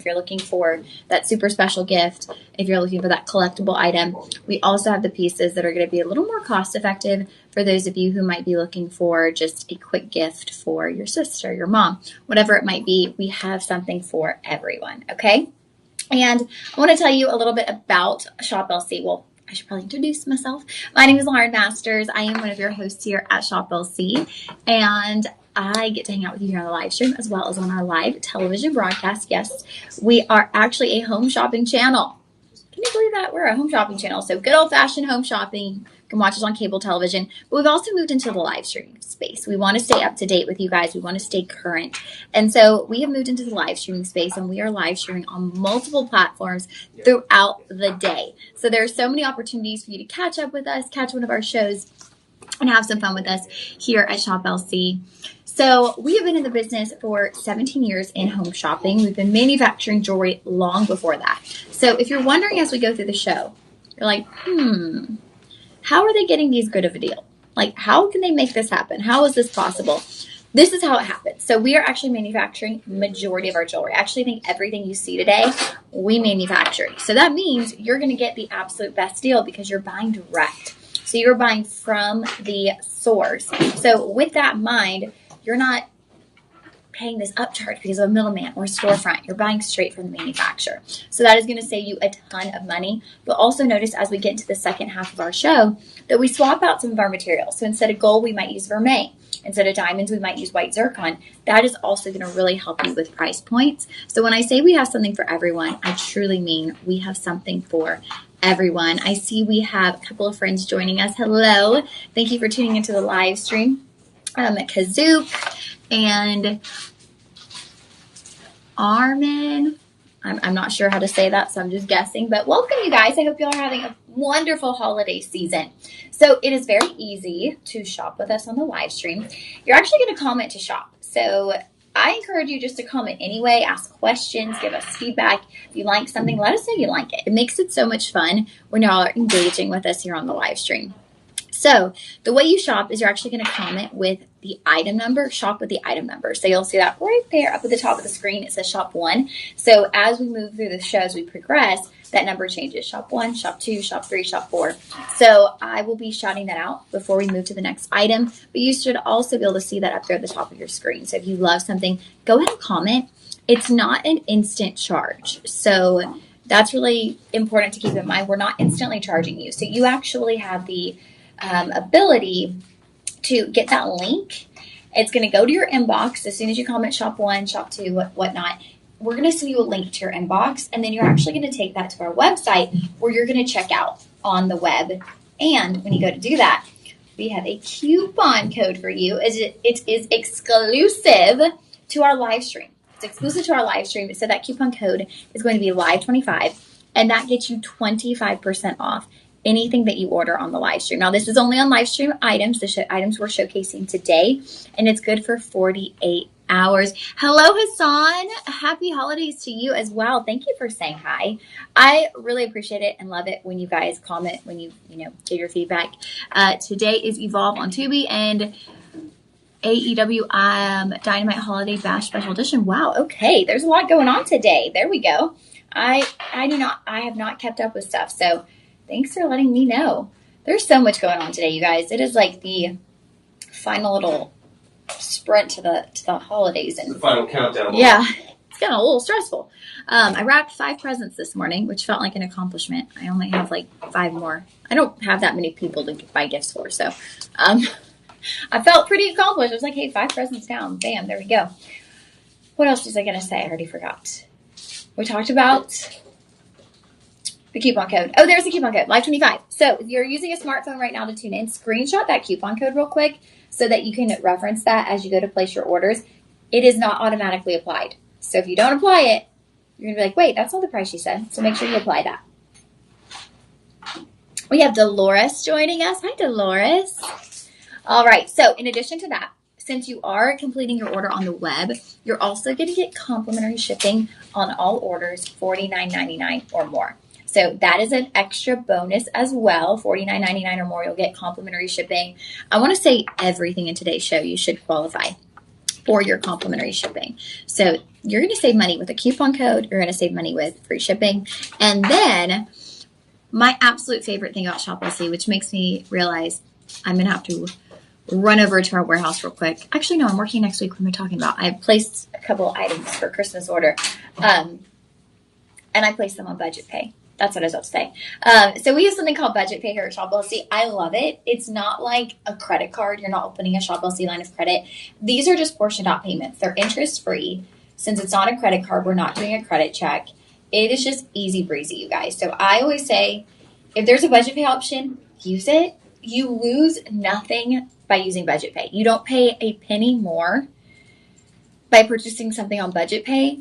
you're looking for that super special gift, if you're looking for that collectible item, we also have the pieces that are going to be a little more cost effective for those of you who might be looking for just a quick gift for your sister, your mom, whatever it might be. We have something for everyone. Okay. And I want to tell you a little bit about Shop LC. Well, I should probably introduce myself. My name is Lauren Masters. I am one of your hosts here at Shop LC, and I get to hang out with you here on the live stream as well as on our live television broadcast. Yes, we are actually a home shopping channel. Can you believe that? We're a home shopping channel. So good old-fashioned home shopping. You can watch us on cable television. But we've also moved into the live streaming space. We want to stay up to date with you guys. We want to stay current. And so we have moved into the live streaming space, and we are live streaming on multiple platforms throughout the day. So there are so many opportunities for you to catch up with us, catch one of our shows, and have some fun with us here at Shop LC. So we have been in the business for 17 years in home shopping. We've been manufacturing jewelry long before that. So if you're wondering as we go through the show, you're like, how are they getting these good of a deal? Like, how can they make this happen? How is this possible? This is how it happens. So we are actually manufacturing majority of our jewelry. I actually think everything you see today, we manufacture. So that means you're going to get the absolute best deal because you're buying direct. So you're buying from the source. So with that in mind, you're not paying this upcharge because of a middleman or a storefront. You're buying straight from the manufacturer. So that is going to save you a ton of money. But also notice as we get into the second half of our show that we swap out some of our materials. So instead of gold, we might use vermeil. Instead of diamonds, we might use white zircon. That is also going to really help you with price points. So when I say we have something for everyone, I truly mean we have something for everyone. I see we have a couple of friends joining us. Hello. Thank you for tuning into the live stream. Kazook and Armin. I'm not sure how to say that, so I'm just guessing. But welcome, you guys. I hope you all are having a wonderful holiday season. So it is very easy to shop with us on the live stream. You're actually going to comment to shop. So I encourage you just to comment anyway, ask questions, give us feedback. If you like something, let us know you like it. It makes it so much fun when y'all are engaging with us here on the live stream. So the way you shop is you're actually going to comment with the item number, shop with the item number. So you'll see that right there up at the top of the screen. It says shop 1. So as we move through the show, as we progress, that number changes. Shop 1, shop 2, shop 3, shop 4. So I will be shouting that out before we move to the next item. But you should also be able to see that up there at the top of your screen. So if you love something, go ahead and comment. It's not an instant charge. So that's really important to keep in mind. We're not instantly charging you. So you actually have the ability to get that link. It's going to go to your inbox as soon as you comment shop 1, shop 2, whatnot. We're going to send you a link to your inbox, and then you're actually going to take that to our website where you're going to check out on the web. And when you go to do that, we have a coupon code for you. It is exclusive to our live stream. It's exclusive to our live stream. So that coupon code is going to be Live25, and that gets you 25% off anything that you order on the live stream. Now, this is only on live stream items, the items we're showcasing today, and it's good for 48 hours. Hello, Hassan. Happy holidays to you as well. Thank you for saying hi. I really appreciate it and love it when you guys comment, when you give your feedback. Today is Evolve on Tubi and AEW Dynamite Holiday Bash Special Edition. Wow. Okay. There's a lot going on today. There we go. I have not kept up with stuff. So thanks for letting me know. There's so much going on today, you guys. It is like the final little sprint to the holidays. And the final countdown. Yeah, it's getting a little stressful. I wrapped 5 presents this morning, which felt like an accomplishment. I only have like 5 more. I don't have that many people to buy gifts for, so I felt pretty accomplished. I was like, hey, 5 presents down. Bam, there we go. What else was I going to say? I already forgot. We talked about the coupon code. Oh, there's the coupon code, Live25. So if you're using a smartphone right now to tune in, screenshot that coupon code real quick so that you can reference that as you go to place your orders. It is not automatically applied. So if you don't apply it, you're going to be like, wait, that's not the price she said. So make sure you apply that. We have Dolores joining us. Hi, Dolores. All right. So in addition to that, since you are completing your order on the web, you're also going to get complimentary shipping on all orders $49.99 or more. So that is an extra bonus as well. $49.99 or more, you'll get complimentary shipping. I want to say everything in today's show, you should qualify for your complimentary shipping. So you're going to save money with a coupon code. You're going to save money with free shipping. And then my absolute favorite thing about ShopLC, which makes me realize I'm going to have to run over to our warehouse real quick. Actually, no, I'm working next week. What am I talking about? I placed a couple items for Christmas order. And I placed them on Budget Pay. That's what I was about to say. So we use something called Budget Pay here at ShopLC. I love it. It's not like a credit card. You're not opening a ShopLC line of credit. These are just portioned out payments. They're interest free. Since it's not a credit card, we're not doing a credit check. It is just easy breezy, you guys. So I always say, if there's a Budget Pay option, use it. You lose nothing by using Budget Pay. You don't pay a penny more by purchasing something on Budget Pay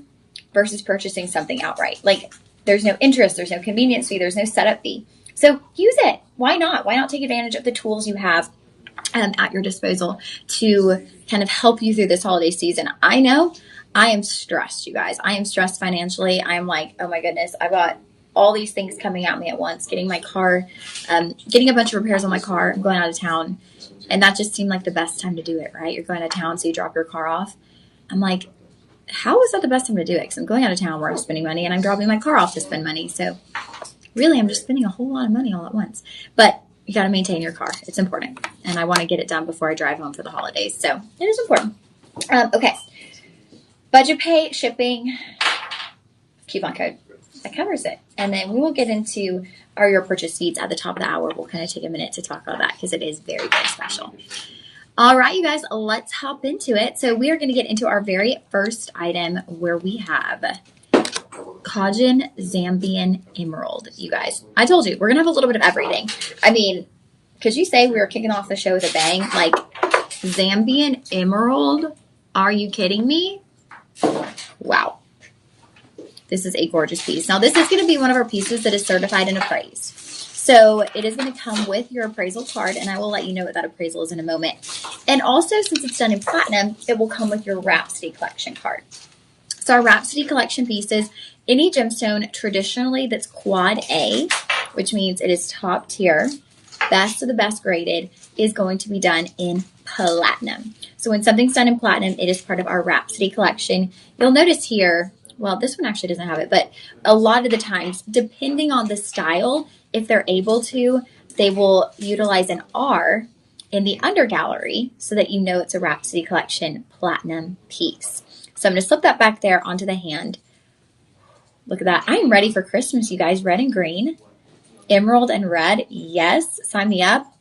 versus purchasing something outright. Like, there's no interest, there's no convenience fee, there's no setup fee. So use it. Why not? Why not take advantage of the tools you have at your disposal to kind of help you through this holiday season? I know I am stressed, you guys. I am stressed financially. I'm like, oh my goodness, I've got all these things coming at me at once, getting my car, getting a bunch of repairs on my car. I'm going out of town. And that just seemed like the best time to do it, right? You're going out of town, so you drop your car off. I'm like, how is that the best time to do it? Because I'm going out of town where I'm spending money and I'm dropping my car off to spend money. So really, I'm just spending a whole lot of money all at once. But you got to maintain your car. It's important. And I want to get it done before I drive home for the holidays. So it is important. Okay. Budget Pay, shipping, coupon code. That covers it. And then we will get into your purchase feeds at the top of the hour. We'll kind of take a minute to talk about that because it is very, very special. All right, you guys, let's hop into it. So we are going to get into our very first item where we have Kajin Zambian Emerald, you guys. I told you, we're going to have a little bit of everything. I mean, could you say we were kicking off the show with a bang? Like, Zambian Emerald? Are you kidding me? Wow. This is a gorgeous piece. Now, this is going to be one of our pieces that is certified and appraised. So it is going to come with your appraisal card, and I will let you know what that appraisal is in a moment. And also, since it's done in platinum, it will come with your Rhapsody Collection card. So our Rhapsody Collection pieces, any gemstone traditionally that's quad A, which means it is top tier, best of the best graded, is going to be done in platinum. So when something's done in platinum, it is part of our Rhapsody Collection. You'll notice here, well, this one actually doesn't have it, but a lot of the times, depending on the style, if they're able to, they will utilize an R in the under gallery so that you know it's a Rhapsody Collection platinum piece. So I'm going to slip that back there onto the hand. Look at that. I am ready for Christmas, you guys. Red and green, emerald and red. Yes, sign me up.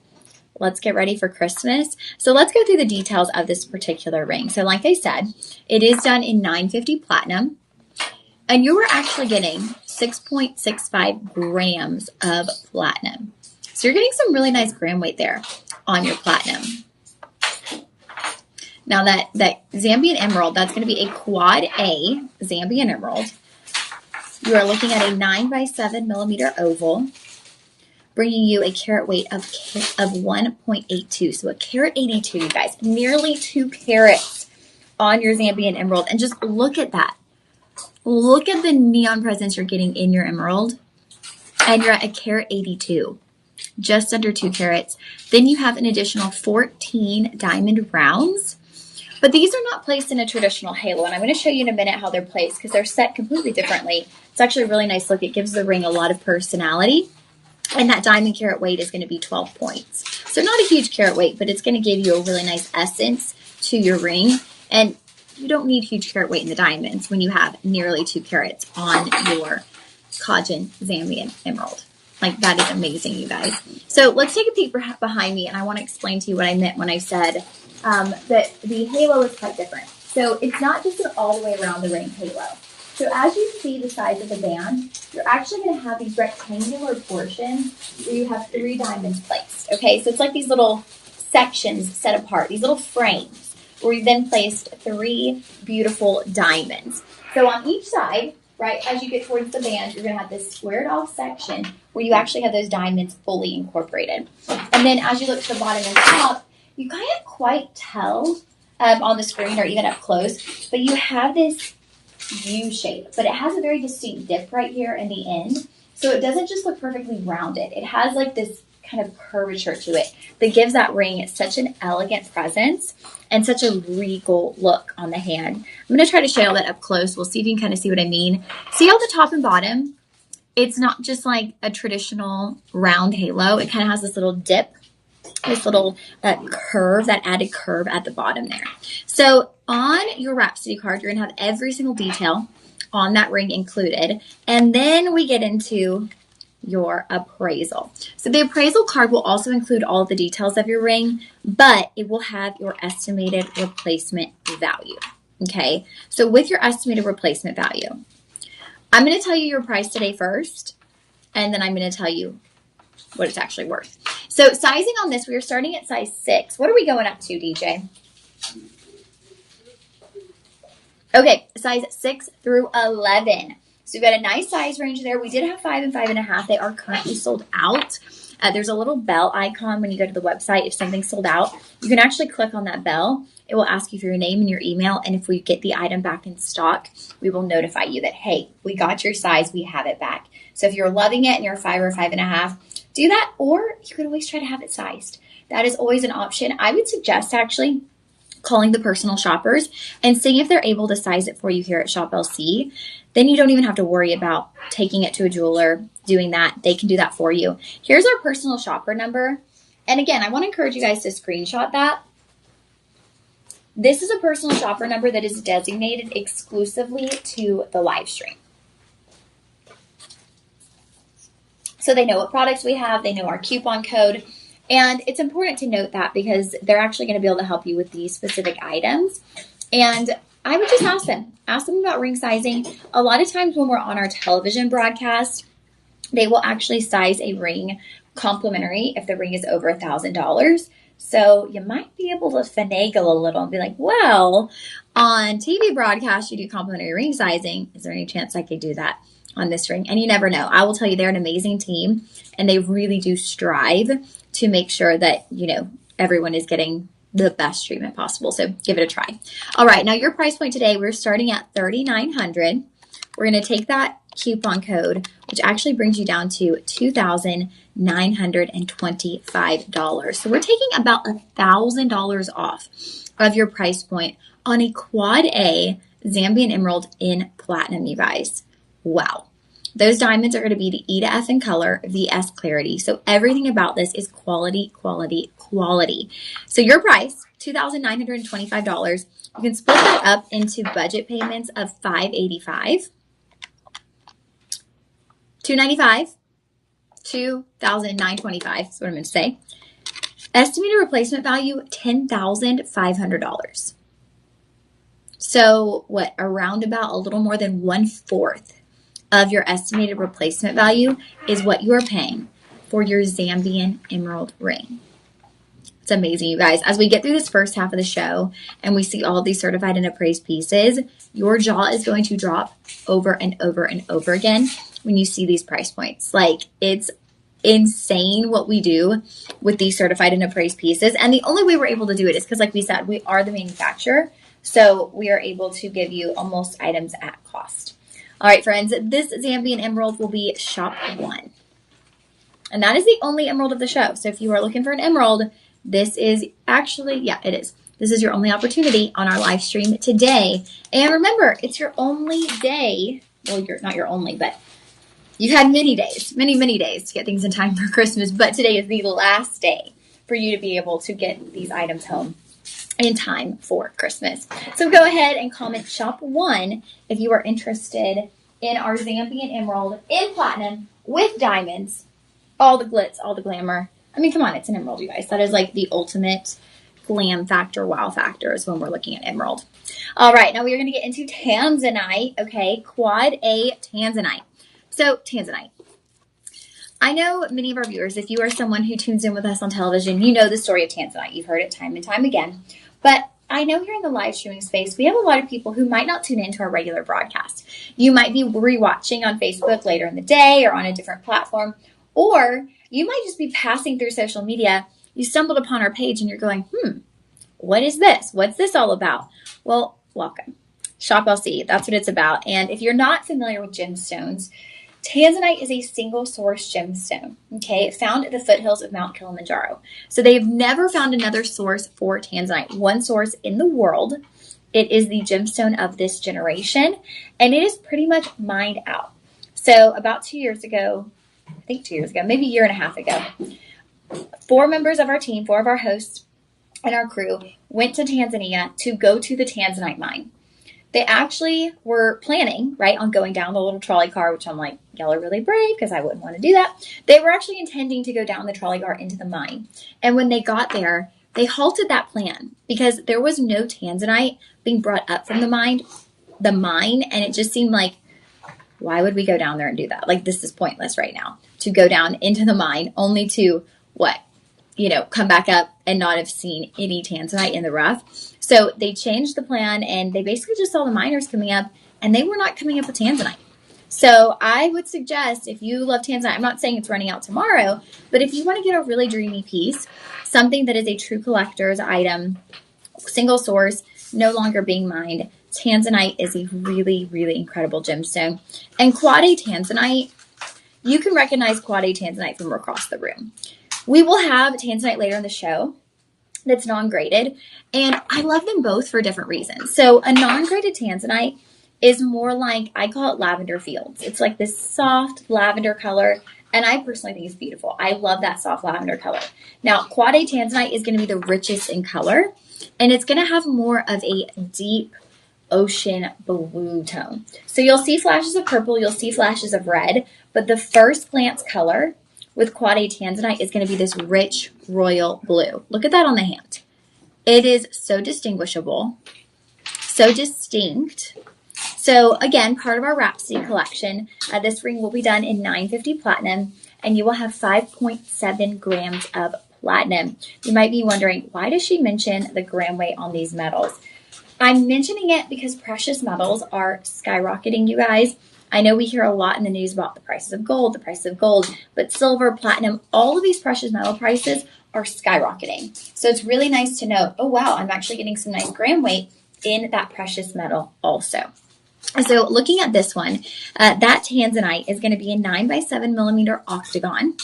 Let's get ready for Christmas. So let's go through the details of this particular ring. So like I said, it is done in 950 platinum. And you are actually getting 6.65 grams of platinum. So you're getting some really nice gram weight there on your platinum. Now that Zambian Emerald, that's going to be a quad A Zambian Emerald. You are looking at a 9x7 millimeter oval, bringing you a carat weight of 1.82. So a carat 82, you guys. Nearly 2 carats on your Zambian Emerald. And just look at that. Look at the neon presence you're getting in your emerald, and you're at a carat 82, just under 2 carats. Then you have an additional 14 diamond rounds, but these are not placed in a traditional halo, and I'm going to show you in a minute how they're placed because they're set completely differently. It's actually a really nice look. It gives the ring a lot of personality, and that diamond carat weight is going to be 12 points. So not a huge carat weight, but it's going to give you a really nice essence to your ring, and you don't need huge carat weight in the diamonds when you have nearly 2 carats on your Kajin Zambian Emerald. Like, that is amazing, you guys. So let's take a peek behind me, and I want to explain to you what I meant when I said that the halo is quite different. So it's not just an all the way around the ring halo. So as you see the size of the band, you're actually going to have these rectangular portions where you have 3 diamonds placed. Okay, so it's like these little sections set apart, these little frames, where we then placed 3 beautiful diamonds. So on each side, right, as you get towards the band, you're going to have this squared off section where you actually have those diamonds fully incorporated. And then as you look to the bottom and top, you can't quite tell on the screen or even up close, but you have this U shape, but it has a very distinct dip right here in the end. So it doesn't just look perfectly rounded. It has like this kind of curvature to it that gives that ring such an elegant presence and such a regal look on the hand. I'm going to try to show that up close. We'll see if you can kind of see what I mean. See how the top and bottom, it's not just like a traditional round halo. It kind of has this little dip, this little curve, that added curve at the bottom there. So on your Rhapsody card, you're going to have every single detail on that ring included. And then we get into your appraisal. So the appraisal card will also include all of the details of your ring, but it will have your estimated replacement value. Okay, so with your estimated replacement value, I'm going to tell you your price today first, and then I'm going to tell you what it's actually worth. So sizing on this, we are starting at size 6. What are we going up to, DJ? Okay, size 6 through 11. So we've got a nice size range there. We did have 5 and 5.5. They are currently sold out. There's a little bell icon when you go to the website. If something's sold out, you can actually click on that bell. It will ask you for your name and your email. And if we get the item back in stock, we will notify you that, hey, we got your size. We have it back. So if you're loving it and you're a 5 or 5.5, do that. Or you could always try to have it sized. That is always an option. I would suggest actually calling the personal shoppers and seeing if they're able to size it for you here at Shop LC. Then you don't even have to worry about taking it to a jeweler, doing that. They can do that for you. Here's our personal shopper number. And again, I want to encourage you guys to screenshot that. This is a personal shopper number that is designated exclusively to the live stream. So they know what products we have. They know our coupon code. And it's important to note that because they're actually going to be able to help you with these specific items. And I would just ask them about ring sizing. A lot of times when we're on our television broadcast, they will actually size a ring complimentary if the ring is over $1,000. So you might be able to finagle a little and be like, well, on TV broadcast, you do complimentary ring sizing. Is there any chance I could do that on this ring? And you never know. I will tell you, they're an amazing team and they really do strive to make sure that, you know, everyone is getting the best treatment possible. So give it a try. All right. Now your price point today, we're starting at $3,900. We're going to take that coupon code, which actually brings you down to $2,925. So we're taking about $1,000 off of your price point on a Quad A Zambian Emerald in platinum, you guys. Wow. Those diamonds are going to be the E to F in color, VS clarity. So everything about this is quality, quality, quality. So your price, $2,925. You can split that up into budget payments of $585, $295, $2,925 is what I'm going to say. Estimated replacement value, $10,500. So what, around about a little more than 1/4 of your estimated replacement value is what you are paying for your Zambian Emerald ring. It's amazing, you guys. As we get through this first half of the show and we see all of these certified and appraised pieces, your jaw is going to drop over and over and over again when you see these price points. Like, it's insane what we do with these certified and appraised pieces. And the only way we're able to do it is because, like we said, we are the manufacturer. So we are able to give you almost items at cost. All right, friends, this Zambian Emerald will be Shop 1. And that is the only emerald of the show. So if you are looking for an emerald, this is actually, yeah, it is. This is your only opportunity on our live stream today. And remember, it's your only day. Well, you're not your only, but you've had many days, many days to get things in time for Christmas. But today is the last day for you to be able to get these items home in time for Christmas. So go ahead and comment Shop 1 if you are interested in our Zambian Emerald in platinum with diamonds, all the glitz, all the glamour. I mean, come on, it's an emerald, you guys. That is like the ultimate glam factor, wow factor is when we're looking at emerald. All right, now we're going to get into Tanzanite, okay? Quad A Tanzanite. So Tanzanite. I know many of our viewers, if you are someone who tunes in with us on television, you know the story of Tanzanite. You've heard it time and time again. But I know here in the live streaming space, we have a lot of people who might not tune into our regular broadcast. You might be rewatching on Facebook later in the day or on a different platform, or you might just be passing through social media. You stumbled upon our page and you're going, what is this? What's this all about? Well, welcome. Shop LC, that's what it's about. And if you're not familiar with gemstones, Tanzanite is a single source gemstone, okay, found at the foothills of Mount Kilimanjaro. So they've never found another source for Tanzanite, one source in the world. It is the gemstone of this generation, and it is pretty much mined out. So about 2 years ago, I think 2 years ago, maybe a year and a half ago, 4 members of our team, 4 of our hosts and our crew went to Tanzania to go to the Tanzanite mine. They actually were planning, right, on going down the little trolley car, which I'm like, y'all are really brave because I wouldn't want to do that. They were actually intending to go down the trolley car into the mine. And when they got there, they halted that plan because there was no Tanzanite being brought up from the mine, and it just seemed like, why would we go down there and do that? Like, this is pointless right now to go down into the mine only to what? Come back up and not have seen any Tanzanite in the rough. So they changed the plan, and they basically just saw the miners coming up, and they were not coming up with Tanzanite. So I would suggest, if you love Tanzanite, I'm not saying it's running out tomorrow, but if you want to get a really dreamy piece, something that is a true collector's item, single source, no longer being mined, Tanzanite is a really, really incredible gemstone. And Quad A Tanzanite, you can recognize Quad A Tanzanite from across the room. We will have Tanzanite later in the show that's non-graded, and I love them both for different reasons. So a non-graded Tanzanite is more like, I call it lavender fields. It's like this soft lavender color, and I personally think it's beautiful. I love that soft lavender color. Now, Quad A Tanzanite is going to be the richest in color, and it's going to have more of a deep ocean blue tone. So you'll see flashes of purple, you'll see flashes of red, but the first glance color with Quad A Tanzanite is going to be this rich royal blue. Look at that on the hand. It is so distinguishable, so distinct. So again, part of our Rhapsody collection, this ring will be done in 950 platinum, and you will have 5.7 grams of platinum. You might be wondering, why does she mention the gram weight on these metals? I'm mentioning it because precious metals are skyrocketing, you guys. I know we hear a lot in the news about the prices of gold, but silver, platinum, all of these precious metal prices are skyrocketing. So it's really nice to know, oh wow, I'm actually getting some nice gram weight in that precious metal also. So looking at this one, that Tanzanite is going to be a 9 by 7 millimeter octagon.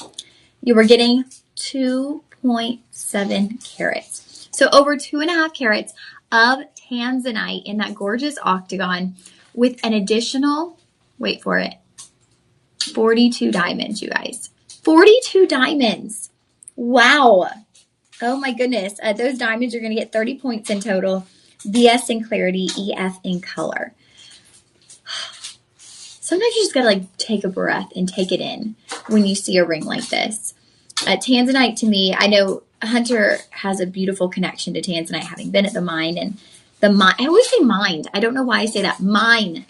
You were getting 2.7 carats. So over 2.5 carats of Tanzanite in that gorgeous octagon with an additional, wait for it, 42 diamonds, you guys. 42 diamonds. Wow. Oh my goodness. Those diamonds are going to get 30 points in total. VS in clarity, EF in color. Sometimes you just got to take a breath and take it in when you see a ring like this. Tanzanite to me, I know Hunter has a beautiful connection to Tanzanite, having been at the mine, and the mine, I always say mined. I don't know why I say that. Mine.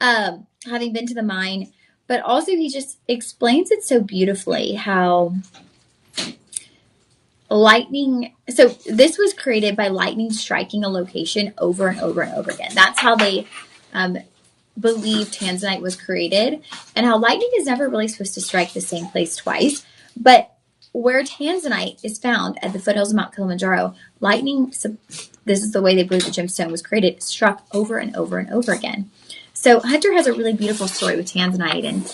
Having been to the mine, but also he just explains it so beautifully how lightning, so this was created by lightning striking a location over and over and over again. That's how they believe Tanzanite was created, and how lightning is never really supposed to strike the same place twice. But where Tanzanite is found at the foothills of Mount Kilimanjaro, lightning, this is the way they believe the gemstone was created, struck over and over and over again. So Hunter has a really beautiful story with Tanzanite, and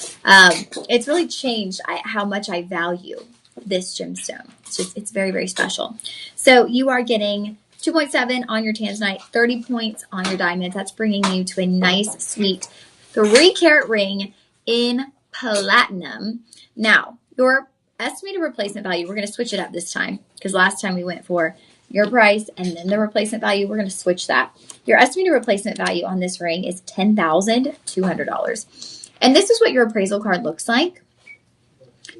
it's really changed how much I value this gemstone. It's very, very special. So you are getting 2.7 on your Tanzanite, 30 points on your diamonds. That's bringing you to a nice, sweet 3-carat ring in platinum. Now, your estimated replacement value, we're going to switch it up this time because last time we went for your price and then the replacement value. We're going to switch that. Your estimated replacement value on this ring is $10,200. And this is what your appraisal card looks like.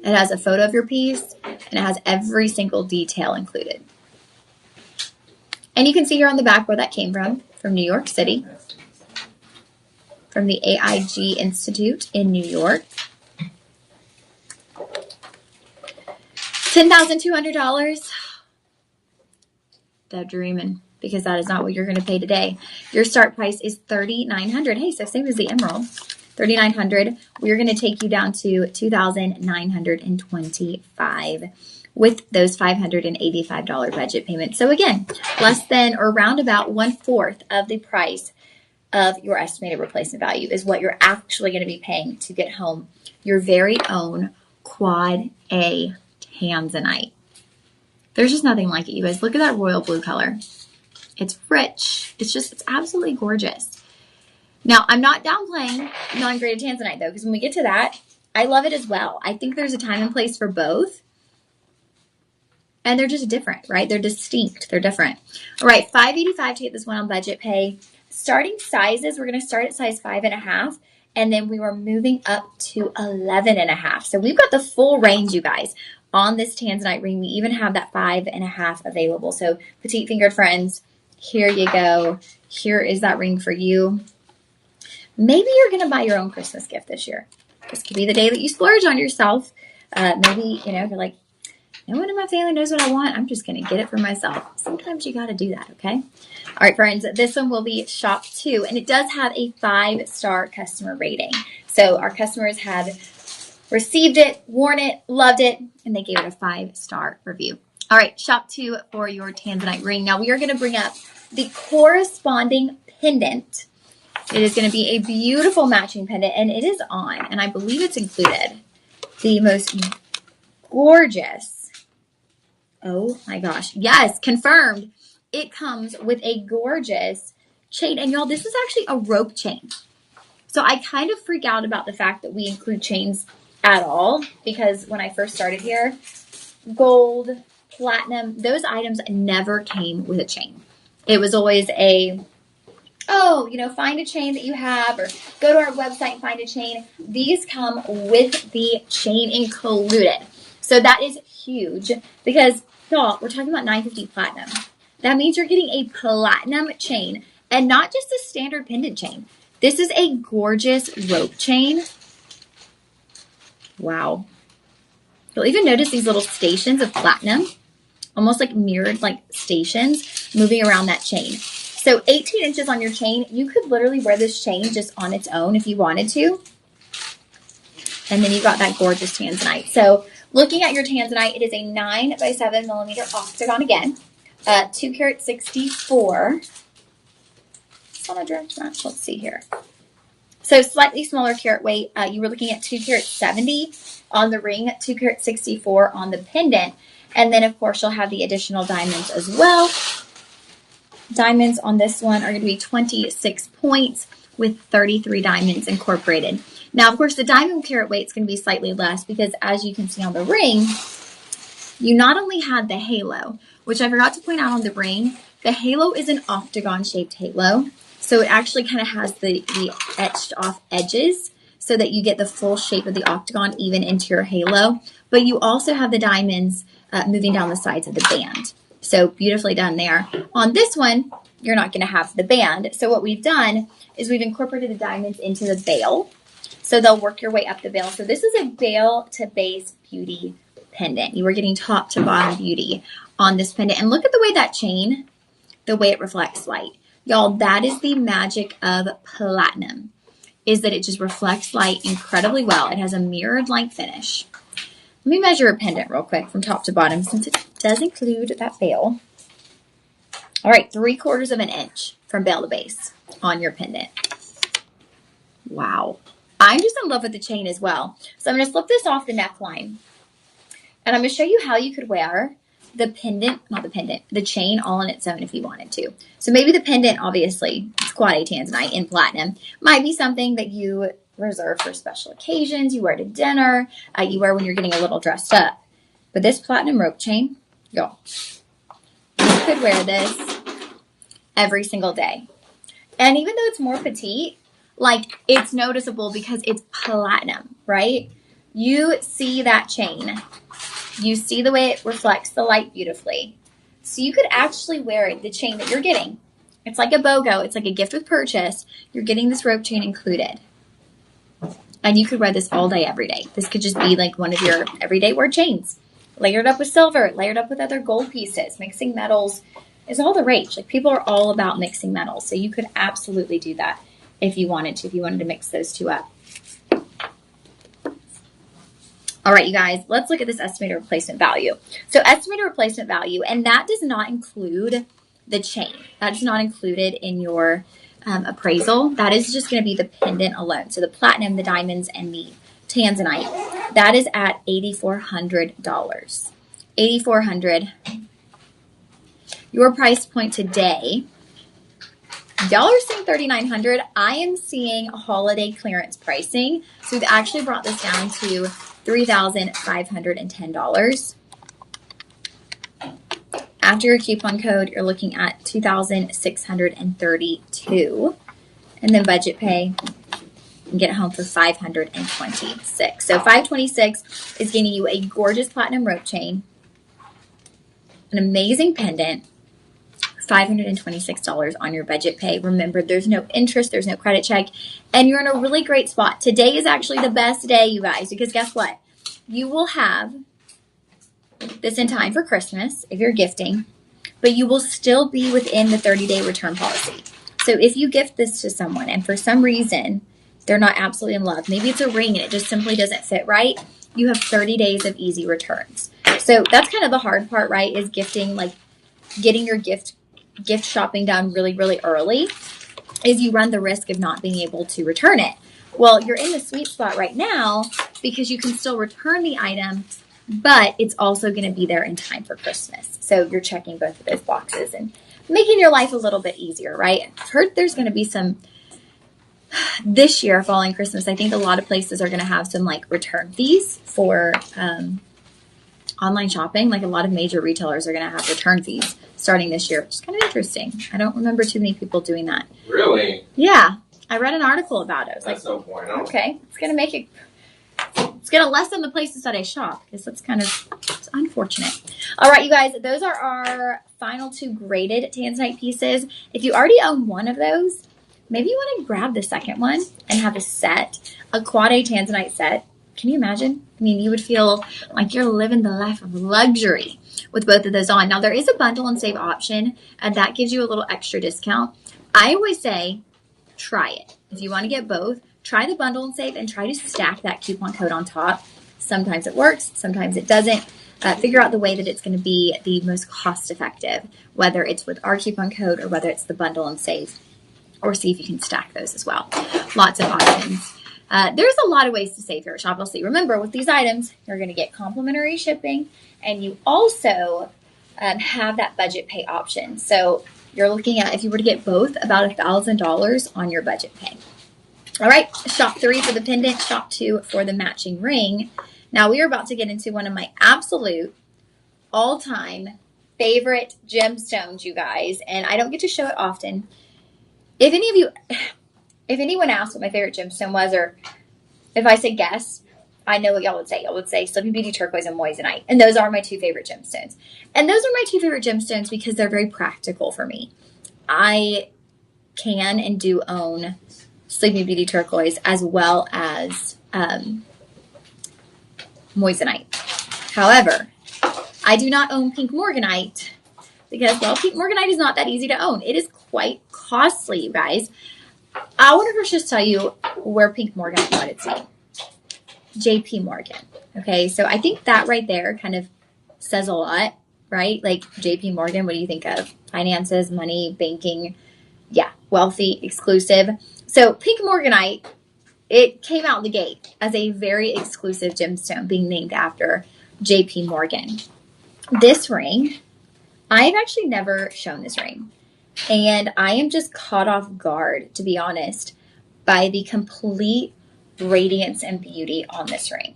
It has a photo of your piece, and it has every single detail included. And you can see here on the back where that came from New York City, from the AIG Institute in New York. $10,200. They're dreaming, because that is not what you're going to pay today. Your start price is $3,900. Hey, so same as the emerald. $3,900. We're going to take you down to $2,925 with those $585 budget payments. So again, less than or round about 1/4 of the price of your estimated replacement value is what you're actually going to be paying to get home your very own Quad A Tanzanite. There's just nothing like it, you guys. Look at that royal blue color. It's rich. It's absolutely gorgeous. Now, I'm not downplaying non-graded Tanzanite, though, because when we get to that, I love it as well. I think there's a time and place for both. And they're just different, right? They're distinct. They're different. All right, $5.85 to get this one on budget pay. Starting sizes, we're going to start at size 5.5. And then we were moving up to 11.5. So we've got the full range, you guys, on this Tanzanite ring. We even have that 5.5 available. So petite fingered friends, here you go. Here is that ring for you. Maybe you're going to buy your own Christmas gift this year. This could be the day that you splurge on yourself. Maybe, you're like, no one in my family knows what I want. I'm just going to get it for myself. Sometimes you got to do that, okay? All right, friends, this one will be Shop 2, and it does have a 5-star customer rating. So our customers have received it, worn it, loved it, and they gave it a 5-star review. All right, Shop 2 for your Tanzanite ring. Now we are going to bring up the corresponding pendant. It is going to be a beautiful matching pendant, and it is on, and I believe it's included. The most gorgeous, oh my gosh, yes, confirmed. It comes with a gorgeous chain, and y'all, this is actually a rope chain. So I kind of freak out about the fact that we include chains at all, because when I first started here, gold, platinum, those items never came with a chain. It was always find a chain that you have, or go to our website and find a chain. These come with the chain included. So that is huge because, y'all, we're talking about $950 platinum. That means you're getting a platinum chain and not just a standard pendant chain. This is a gorgeous rope chain. Wow. You'll even notice these little stations of platinum, almost like mirrored like stations moving around that chain. So 18 inches on your chain, you could literally wear this chain just on its own if you wanted to. And then you've got that gorgeous Tanzanite. So looking at your Tanzanite, it is a 9 by 7 millimeter octagon again. 2 karat 64. It's on a direct match. Let's see here. So slightly smaller carat weight. You were looking at 2 karat 70 on the ring, 2 karat 64 on the pendant. And then, of course, you'll have the additional diamonds as well. Diamonds on this one are going to be 26 points with 33 diamonds incorporated. Now, of course, the diamond carat weight is going to be slightly less because, as you can see on the ring, you not only have the halo, which I forgot to point out on the ring, the halo is an octagon-shaped halo. So it actually kind of has the etched off edges so that you get the full shape of the octagon even into your halo. But you also have the diamonds moving down the sides of the band. So beautifully done there. On this one, you're not going to have the band. So what we've done is we've incorporated the diamonds into the bail. So they'll work your way up the bail. So this is a bail to base beauty pendant. You are getting top to bottom beauty on this pendant. And look at the way that chain, the way it reflects light. Y'all, that is the magic of platinum, is that it just reflects light incredibly well. It has a mirrored light finish. Let me measure a pendant real quick from top to bottom since it does include that bail. All right, 3/4 of an inch from bail to base on your pendant. Wow. I'm just in love with the chain as well. So I'm going to slip this off the neckline. And I'm going to show you how you could wear the pendant, not the pendant, the chain all on its own if you wanted to. So maybe the pendant, obviously, it's Quad A Tanzanite in platinum, might be something that you reserve for special occasions, you wear to dinner, you wear when you're getting a little dressed up. But this platinum rope chain, y'all, you could wear this every single day. And even though it's more petite, like, it's noticeable because it's platinum, right? You see that chain. You see the way it reflects the light beautifully. So you could actually wear the chain that you're getting. It's like a BOGO. It's like a gift with purchase. You're getting this rope chain included. And you could wear this all day, every day. This could just be like one of your everyday wear chains. Layered up with silver, layered up with other gold pieces. Mixing metals is all the rage. Like, people are all about mixing metals. So you could absolutely do that if you wanted to mix those two up. All right, you guys, let's look at this estimated replacement value. So estimated replacement value, and that does not include the chain. That is not included in your appraisal. That is just going to be the pendant alone. So the platinum, the diamonds, and the tanzanite. That is at $8,400. $8,400. Your price point today, y'all are seeing $3,900. I am seeing holiday clearance pricing. So we've actually brought this down to $3,510. After your coupon code, you're looking at $2,632. And then budget pay, you can get it home for $526. So $526 is getting you a gorgeous platinum rope chain, an amazing pendant, $526 on your budget pay. Remember, there's no interest, there's no credit check, and you're in a really great spot. Today is actually the best day, you guys, because guess what? You will have this in time for Christmas if you're gifting, but you will still be within the 30-day return policy. So if you gift this to someone and for some reason they're not absolutely in love, maybe it's a ring and it just simply doesn't fit right, you have 30 days of easy returns. So that's kind of the hard part, right? Is gifting, like getting your gift shopping done really, really early, is you run the risk of not being able to return it. Well, you're in the sweet spot right now because you can still return the item, but it's also going to be there in time for Christmas. So you're checking both of those boxes and making your life a little bit easier, right? I've heard there's going to be some, this year following Christmas, I think a lot of places are going to have some like return fees for online shopping. Like a lot of major retailers are going to have return fees starting this year, which is kind of interesting. I don't remember too many people doing that. Really? Yeah. I read an article about it. I was That's like, no point. okay, it's going to make it, it's going to lessen the places that I shop because that's kind of, it's unfortunate. All right, you guys, those are our final two graded tanzanite pieces. If you already own one of those, maybe you want to grab the second one and have a set, a quad A tanzanite set. Can you imagine? I mean, you would feel like you're living the life of luxury with both of those on. Now, there is a bundle and save option, and that gives you a little extra discount. I always say, try it. If you want to get both, try the bundle and save and try to stack that coupon code on top. Sometimes it works, sometimes it doesn't. Figure out the way that it's going to be the most cost effective, whether it's with our coupon code or whether it's the bundle and save, or see if you can stack those as well. Lots of options. There's a lot of ways to save here at Shop LC. Remember, with these items, you're going to get complimentary shipping, and you also have that budget pay option. So you're looking at, if you were to get both, about $1,000 on your budget pay. All right, shop 3 for the pendant, shop 2 for the matching ring. Now we are about to get into one of my absolute all-time favorite gemstones, you guys, and I don't get to show it often. If anyone asked what my favorite gemstone was, or if I said guess, I know what y'all would say. Y'all would say Sleeping Beauty Turquoise and Moissanite, and those are my two favorite gemstones. And those are my two favorite gemstones because they're very practical for me. I can and do own Sleeping Beauty Turquoise as well as Moissanite. However, I do not own Pink Morganite because, well, Pink Morganite is not that easy to own. It is quite costly, you guys. I want to first just tell you where Pink Morganite got its name. JP Morgan. Okay, so I think that right there kind of says a lot, right? Like JP Morgan, what do you think of? Finances, money, banking, yeah, wealthy, exclusive. So Pink Morganite, it came out the gate as a very exclusive gemstone being named after JP Morgan. This ring, I've actually never shown this ring. And I am just caught off guard, to be honest, by the complete radiance and beauty on this ring.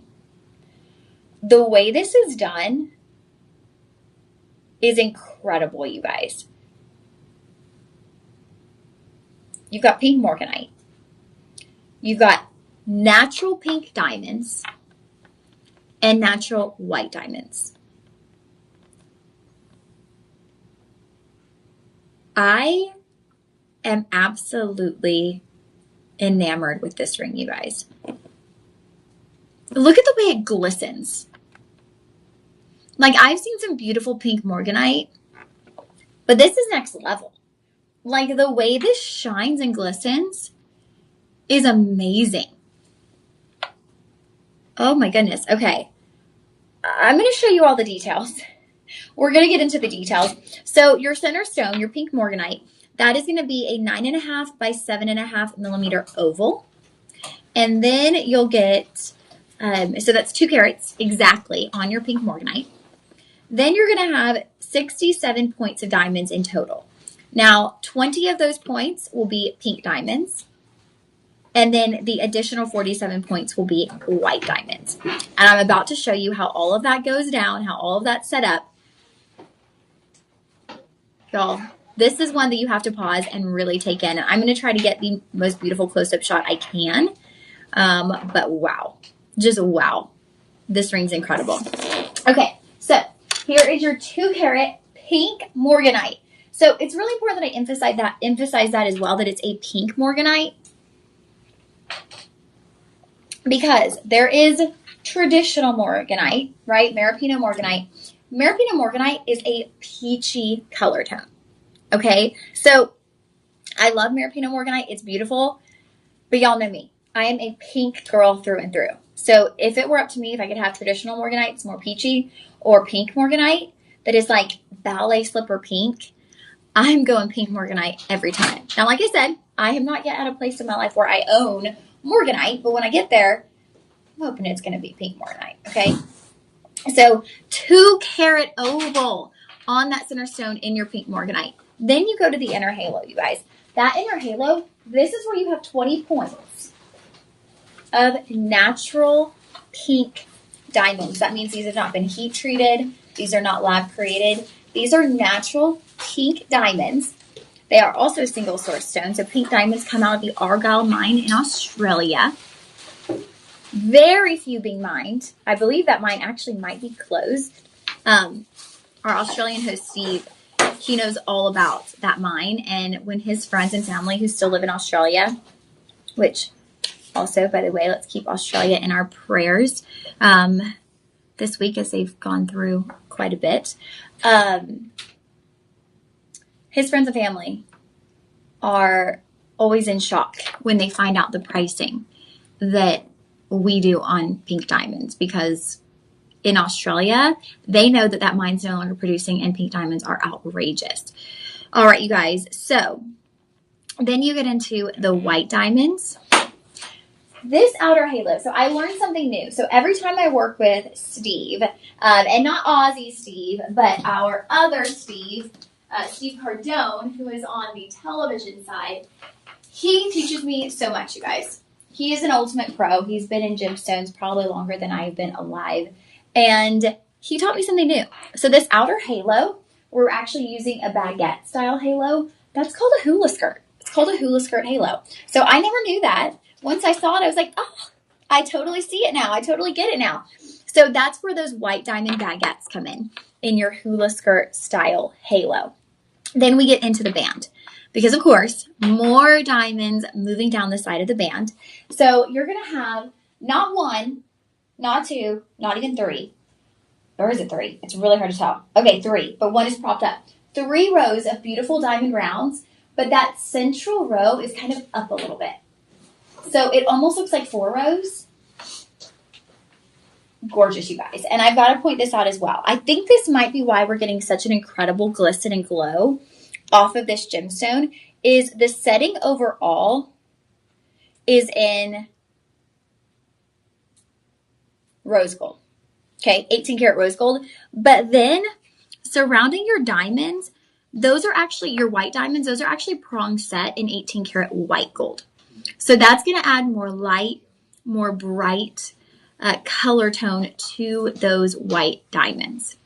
The way this is done is incredible, you guys. You've got Pink Morganite. You've got natural pink diamonds and natural white diamonds. I am absolutely enamored with this ring, you guys. Look at the way it glistens. Like, I've seen some beautiful Pink Morganite, but this is next level. Like, the way this shines and glistens is amazing. Oh my goodness. Okay. I'm going to show you all the details. We're going to get into the details. So your center stone, your Pink Morganite, That is going to be a 9.5 by 7.5 millimeter oval. And then you'll get, so that's 2 carats exactly on your pink morganite. Then you're going to have 67 points of diamonds in total. Now, 20 of those points will be pink diamonds. And then the additional 47 points will be white diamonds. And I'm about to show you how all of that goes down, how all of that's set up. Y'all, this is one that you have to pause and really take in. And I'm going to try to get the most beautiful close-up shot I can. But wow, just wow. This ring's incredible. Okay, so here is your 2 carat pink morganite. So it's really important that I emphasize that as well, that it's a pink morganite. Because there is traditional morganite, right? Maripino morganite. Maripino morganite is a peachy color tone. Okay, so I love Maripino morganite. It's beautiful, but y'all know me. I am a pink girl through and through. So if it were up to me, if I could have traditional morganite, it's more peachy, or pink morganite that is like ballet slipper pink, I'm going pink morganite every time. Now, like I said, I have not yet at a place in my life where I own morganite, but when I get there, I'm hoping it's going to be pink morganite, okay? So 2 carat oval on that center stone in your pink morganite. Then you go to the inner halo, you guys. That inner halo, this is where you have 20 points of natural pink diamonds. That means these have not been heat treated. These are not lab created. These are natural pink diamonds. They are also single source stones. So pink diamonds come out of the Argyle mine in Australia. Very few being mined. I believe that mine actually might be closed. Our Australian host, Steve, he knows all about that mine. And when his friends and family who still live in Australia, which also, by the way, let's keep Australia in our prayers this week as they've gone through quite a bit. His friends and family are always in shock when they find out the pricing that we do on pink diamonds, because in Australia, they know that that mine's no longer producing and pink diamonds are outrageous. All right, you guys. So then you get into the white diamonds. This outer halo. So I learned something new. So every time I work with Steve, and not Aussie Steve, but our other Steve, Steve Cardone, who is on the television side, he teaches me so much, you guys. He is an ultimate pro. He's been in gemstones probably longer than I've been alive. And he taught me something new. So this outer halo, we're actually using a baguette style halo. That's called a hula skirt. It's called a hula skirt halo. So I never knew that. Once I saw it, I was like, oh, I totally see it now. I totally get it now. So that's where those white diamond baguettes come in your hula skirt style halo. Then we get into the band. Because, of course, more diamonds moving down the side of the band. So you're going to have not 1, not 2, not even 3. Or is it 3? It's really hard to tell. Okay, 3, but 1 is propped up. 3 rows of beautiful diamond rounds, but that central row is kind of up a little bit. So it almost looks like 4 rows. Gorgeous, you guys. And I've got to point this out as well. I think this might be why we're getting such an incredible glisten and glow off of this gemstone, is the setting overall is in rose gold. Okay, 18 karat rose gold. But then surrounding your diamonds, those are actually your white diamonds. Those are actually prong set in 18 karat white gold. So that's going to add more light, more bright color tone to those white diamonds.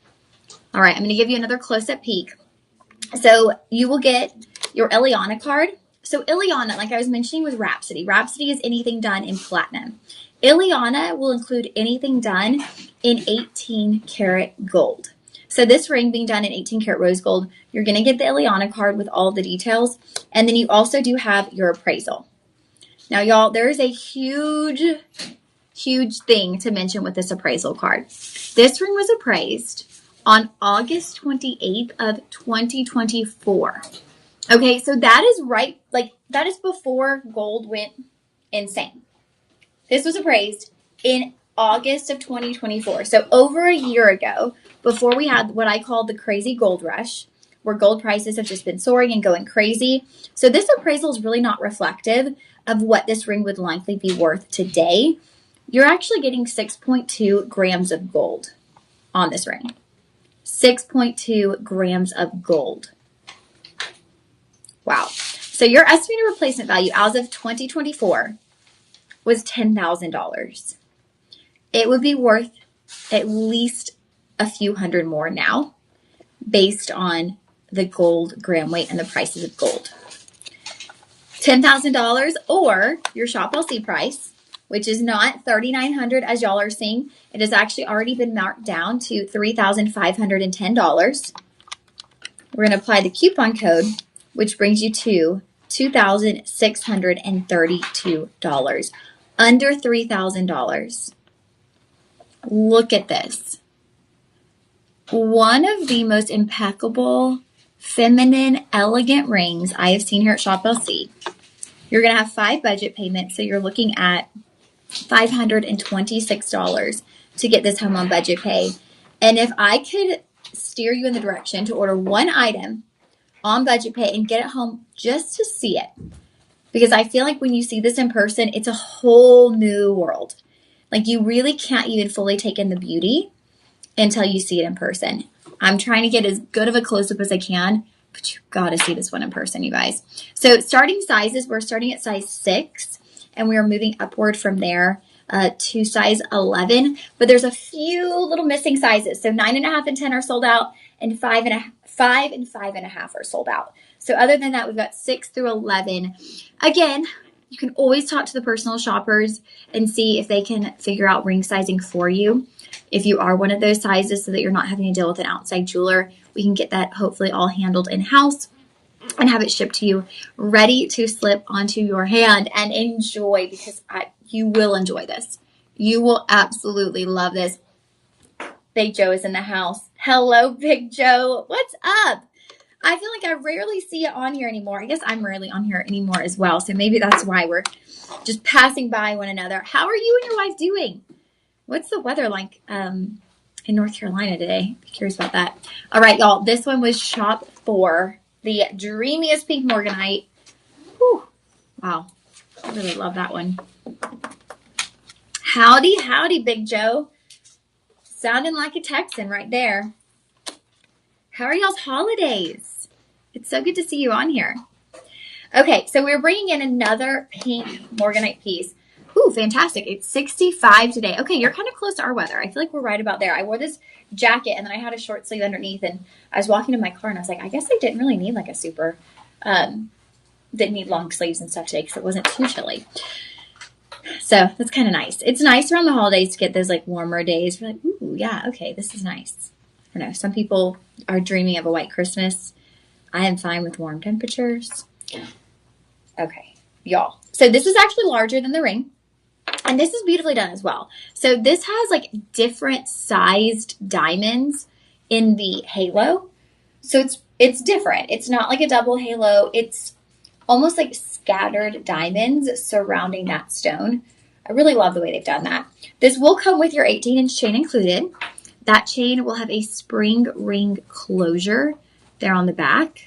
All right, I'm going to give you another close-up peek. So you will get your Ileana card. So Ileana, like I was mentioning, was Rhapsody. Rhapsody is anything done in platinum. Ileana will include anything done in 18 karat gold. So this ring being done in 18 karat rose gold, you're going to get the Ileana card with all the details. And then you also do have your appraisal. Now, y'all, there is a huge thing to mention with this appraisal card. This ring was appraised on August 28th of 2024. Okay, so that is right, like that is before gold went insane. This was appraised in August of 2024. So over a year ago, before we had what I call the crazy gold rush, where gold prices have just been soaring and going crazy. So this appraisal is really not reflective of what this ring would likely be worth today. You're actually getting 6.2 grams of gold on this ring. 6.2 grams of gold. Wow. So your estimated replacement value as of 2024 was $10,000. It would be worth at least a few hundred more now based on the gold gram weight and the prices of gold. $10,000 or your Shop LC price, which is not $3,900 as y'all are seeing. It has actually already been marked down to $3,510. We're going to apply the coupon code, which brings you to $2,632. Under $3,000. Look at this. One of the most impeccable, feminine, elegant rings I have seen here at Shop LC. You're going to have 5 budget payments, so you're looking at $526 to get this home on budget pay. And if I could steer you in the direction to order one item on budget pay and get it home just to see it, because I feel like when you see this in person, it's a whole new world. Like you really can't even fully take in the beauty until you see it in person. I'm trying to get as good of a close-up as I can, but you've got to see this one in person, you guys. So starting sizes, we're starting at size 6, and we are moving upward from there to size 11. But there's a few little missing sizes. So 9.5 and 10 are sold out, and 5 and 5.5 are sold out. So other than that, we've got 6 through 11. Again, you can always talk to the personal shoppers and see if they can figure out ring sizing for you. If you are one of those sizes so that you're not having to deal with an outside jeweler, we can get that hopefully all handled in-house and have it shipped to you ready to slip onto your hand and enjoy, because you will enjoy this. You will absolutely love this. Big Joe is in the house. Hello, Big Joe. What's up? I feel like I rarely see it on here anymore. I guess I'm rarely on here anymore as well. So maybe that's why we're just passing by one another. How are you and your wife doing? What's the weather like in North Carolina today? I'm curious about that. All right, y'all. This one was Shop 4. The dreamiest pink morganite. Whew. Wow. I really love that one. Howdy, howdy, Big Joe. Sounding like a Texan right there. How are y'all's holidays? It's so good to see you on here. Okay, so we're bringing in another pink morganite piece. Ooh, fantastic. It's 65 today. Okay, you're kind of close to our weather. I feel like we're right about there. I wore this jacket and then I had a short sleeve underneath, and I was walking to my car and I was like, I guess I didn't really need like a super, didn't need long sleeves and stuff today because it wasn't too chilly. So that's kind of nice. It's nice around the holidays to get those like warmer days. We're like, ooh, yeah, okay, this is nice. I don't know. Some people are dreaming of a white Christmas. I am fine with warm temperatures. Okay, y'all. So this is actually larger than the ring. And this is beautifully done as well. So this has like different sized diamonds in the halo. So it's different. It's not like a double halo. It's almost like scattered diamonds surrounding that stone. I really love the way they've done that. This will come with your 18-inch chain included. That chain will have a spring ring closure there on the back.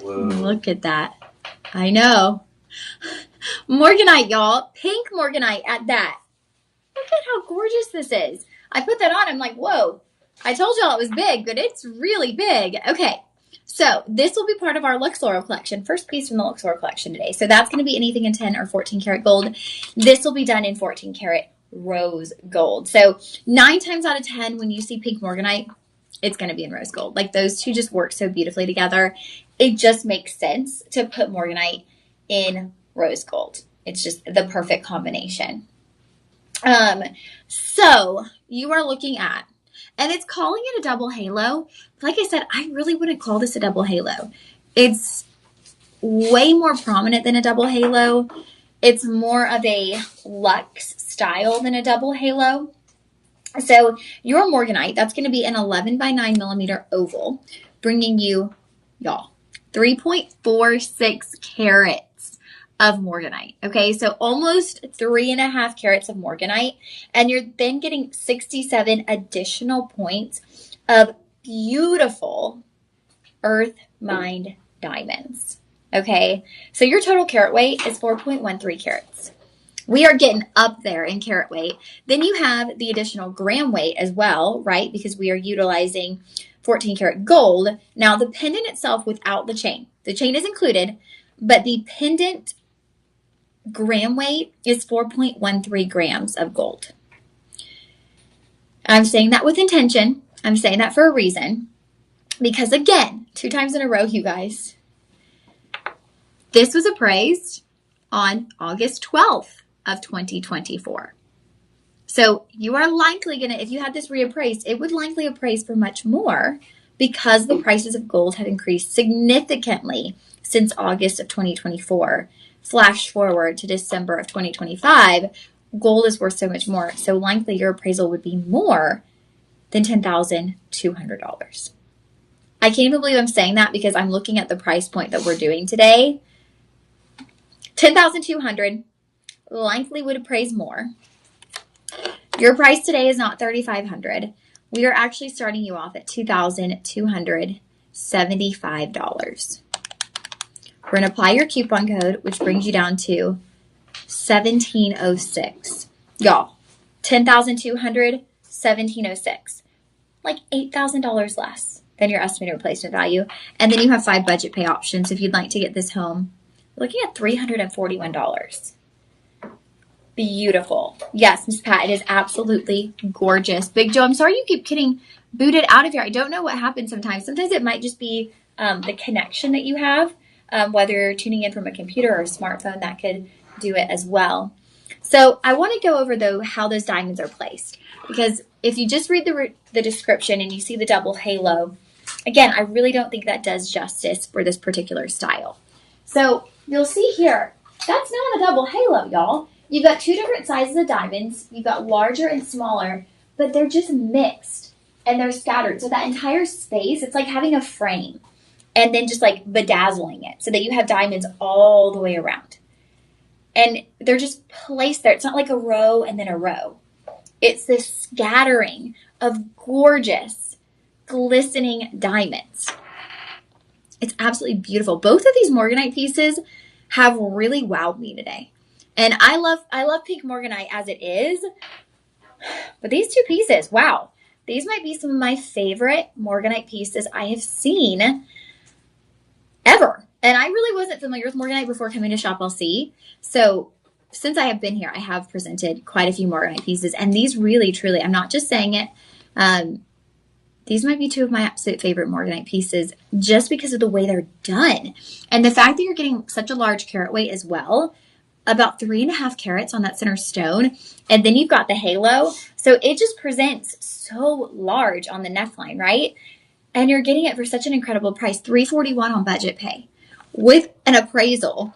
Whoa. Look at that. I know. Morganite, y'all. Pink morganite at that. Look at how gorgeous this is. I put that on. I'm like, whoa. I told y'all it was big, but it's really big. Okay. So this will be part of our Luxoro collection. First piece from the Luxoro collection today. So that's going to be anything in 10 or 14 karat gold. This will be done in 14 karat rose gold. So 9 times out of 10, when you see pink morganite, it's going to be in rose gold. Like those two just work so beautifully together. It just makes sense to put morganite in rose gold. It's just the perfect combination. So you are looking at, and it's calling it a double halo. Like I said, I really wouldn't call this a double halo. It's way more prominent than a double halo. It's more of a luxe style than a double halo. So your Morganite, that's going to be an 11 by 9 millimeter oval, bringing you, y'all, 3.46 carats of Morganite. Okay, so almost 3.5 carats of Morganite, and you're then getting 67 additional points of beautiful earth mined diamonds. Okay, so your total carat weight is 4.13 carats. We are getting up there in carat weight. Then you have the additional gram weight as well, right? Because we are utilizing 14 karat gold. Now the pendant itself without the chain is included, but the pendant gram weight is 4.13 grams of gold. I'm saying that with intention. I'm saying that for a reason, because again, 2 times in a row, you guys, this was appraised on August 12th. Of 2024. So you are likely going to, if you had this reappraised, it would likely appraise for much more because the prices of gold have increased significantly since August of 2024. Flash forward to December of 2025, gold is worth so much more. So likely your appraisal would be more than $10,200. I can't even believe I'm saying that because I'm looking at the price point that we're doing today. $10,200. Likely would appraise more. Your price today is not $3,500. We are actually starting you off at $2,275. We're going to apply your coupon code, which brings you down to $1,706. Y'all, $10,200, $1,706. Like $8,000 less than your estimated replacement value. And then you have 5 budget pay options if you'd like to get this home. We're looking at $341. Beautiful. Yes, Miss Pat, it is absolutely gorgeous. Big Joe, I'm sorry you keep getting booted out of here. I don't know what happens sometimes. Sometimes it might just be the connection that you have, whether you're tuning in from a computer or a smartphone, that could do it as well. So I want to go over, though, how those diamonds are placed. Because if you just read the description and you see the double halo, again, I really don't think that does justice for this particular style. So you'll see here, that's not a double halo, y'all. You've got 2 different sizes of diamonds. You've got larger and smaller, but they're just mixed and they're scattered. So that entire space, it's like having a frame and then just like bedazzling it so that you have diamonds all the way around. And they're just placed there. It's not like a row and then a row. It's this scattering of gorgeous, glistening diamonds. It's absolutely beautiful. Both of these Morganite pieces have really wowed me today. And I love pink Morganite as it is, but these 2 pieces, wow. These might be some of my favorite Morganite pieces I have seen ever. And I really wasn't familiar with Morganite before coming to Shop LC. So since I have been here, I have presented quite a few Morganite pieces. And these really, truly, I'm not just saying it, these might be 2 of my absolute favorite Morganite pieces just because of the way they're done. And the fact that you're getting such a large carat weight as well, about 3.5 carats on that center stone. And then you've got the halo. So it just presents so large on the neckline, right? And you're getting it for such an incredible price, $341 on budget pay. With an appraisal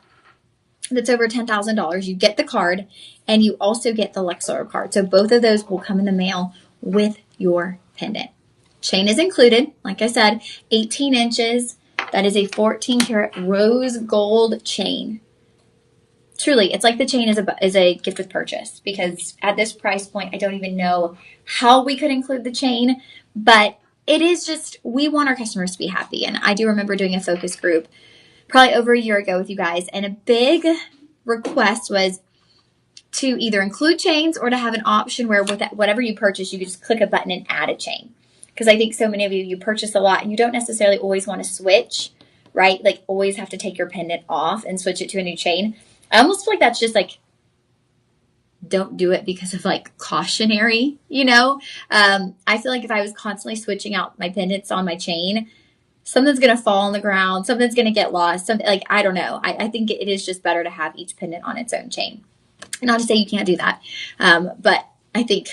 that's over $10,000, you get the card and you also get the Luxor card. So both of those will come in the mail with your pendant. Chain is included. Like I said, 18 inches. That is a 14 karat rose gold chain. Truly, it's like the chain is a gift with purchase, because at this price point, I don't even know how we could include the chain, but it is just, we want our customers to be happy. And I do remember doing a focus group probably over a year ago with you guys, and a big request was to either include chains or to have an option where with whatever you purchase, you could just click a button and add a chain. Because I think so many of you purchase a lot and you don't necessarily always want to switch, right? Like always have to take your pendant off and switch it to a new chain. I almost feel like that's just like, don't do it because of like cautionary, you know? I feel like if I was constantly switching out my pendants on my chain, something's going to fall on the ground, something's going to get lost, something like, I don't know. I think it is just better to have each pendant on its own chain. Not to say you can't do that. But I think